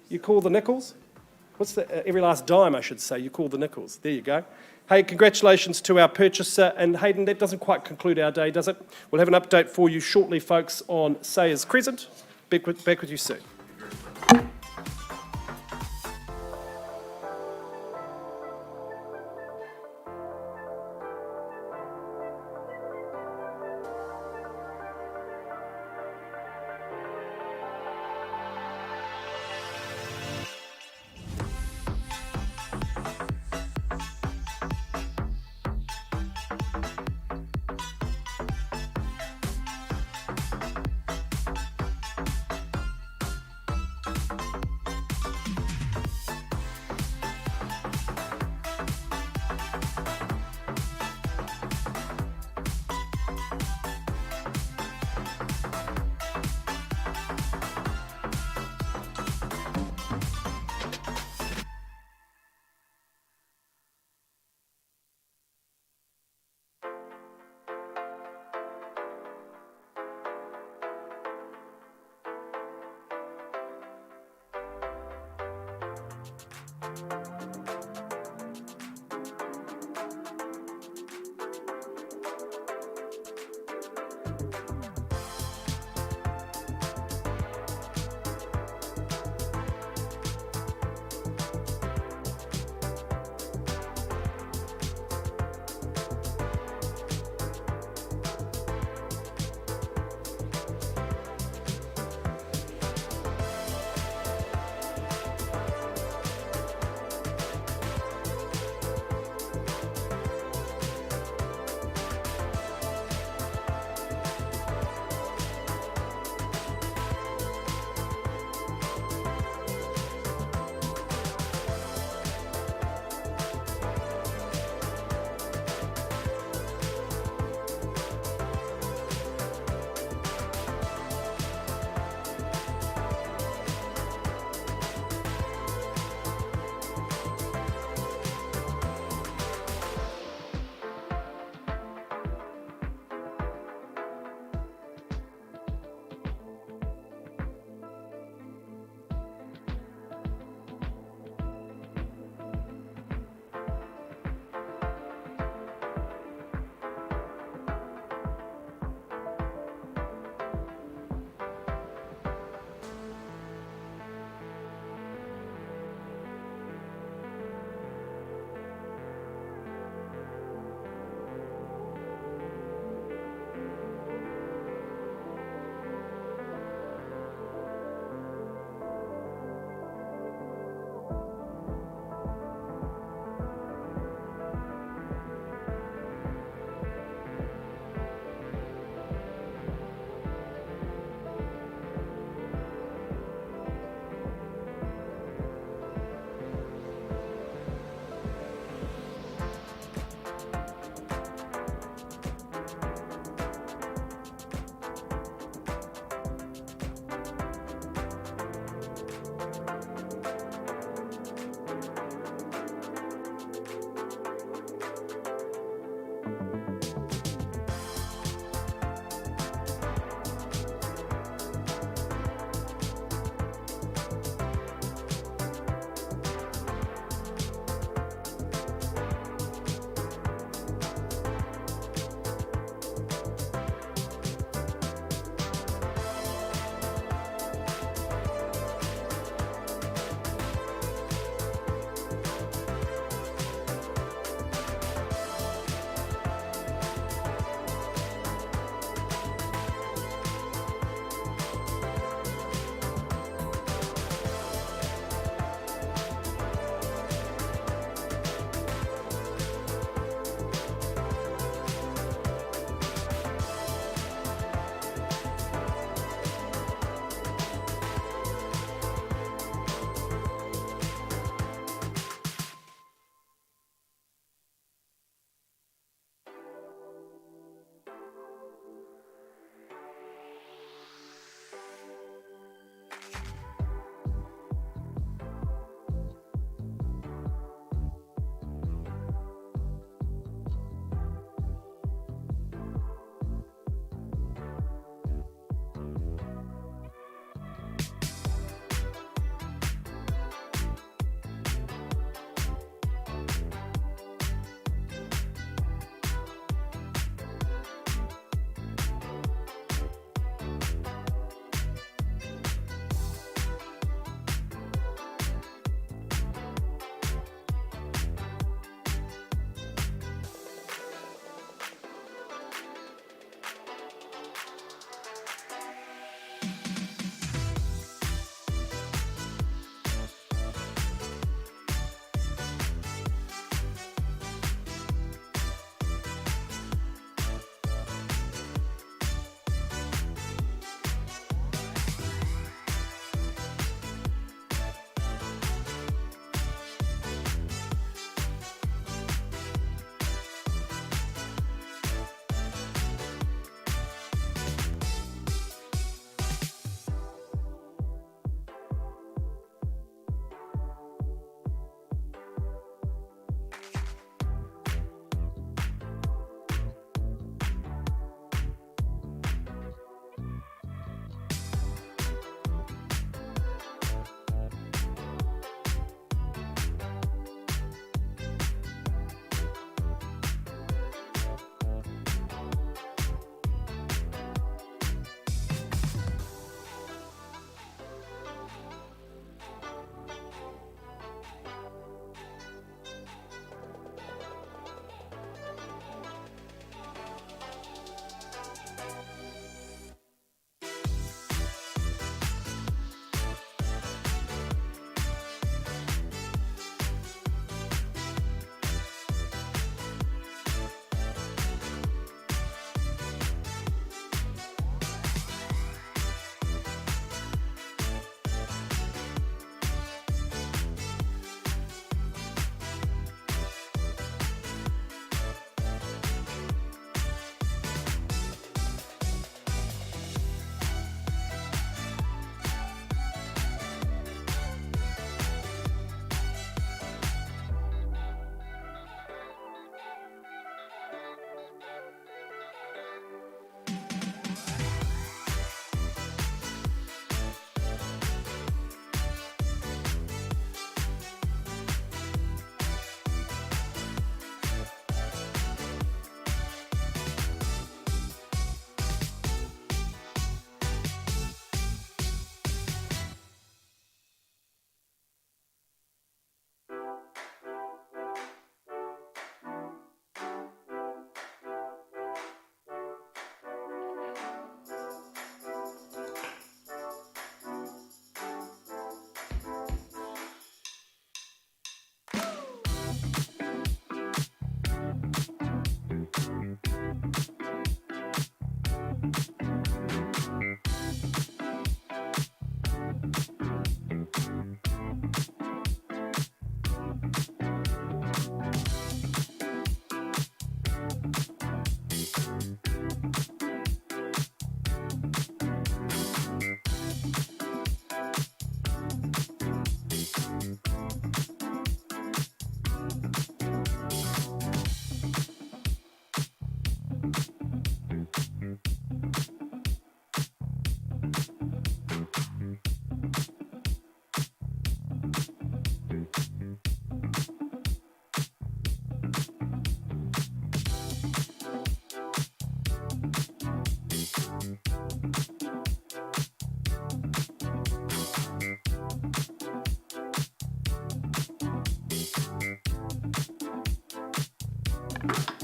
you call the nickels. What's the every last dime, I should say, you call the nickels. There you go. Hey, congratulations to our purchaser. And Hayden, that doesn't quite conclude our day, does it? We'll have an update for you shortly, folks, on Sayers Crescent. Back with you soon.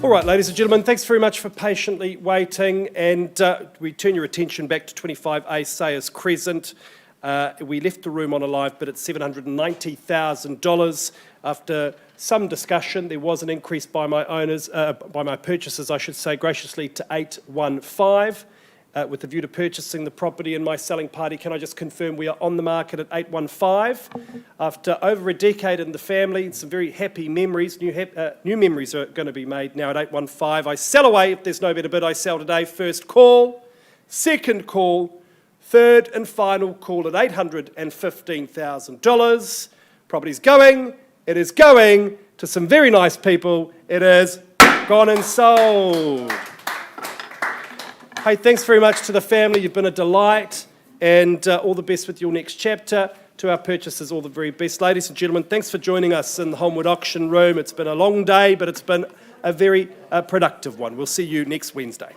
All right, ladies and gentlemen, thanks very much for patiently waiting, and we turn your attention back to 25A Sayers Crescent. We left the room on a live bid at $790,000. After some discussion, there was an increase by my purchasers, I should say, graciously to 815. With a view to purchasing the property and my selling party, can I just confirm we are on the market at 815? After over a decade in the family, some very happy memories, new memories are going to be made now at 815. I sell away, if there's no better bid, I sell today. First call, second call, third and final call at $815,000. Property's going, it is going to some very nice people. It is gone and sold. Hey, thanks very much to the family. You've been a delight, and all the best with your next chapter. To our purchasers, all the very best. Ladies and gentlemen, thanks for joining us in the Holmwood auction room. It's been a long day, but it's been a very productive one. We'll see you next Wednesday.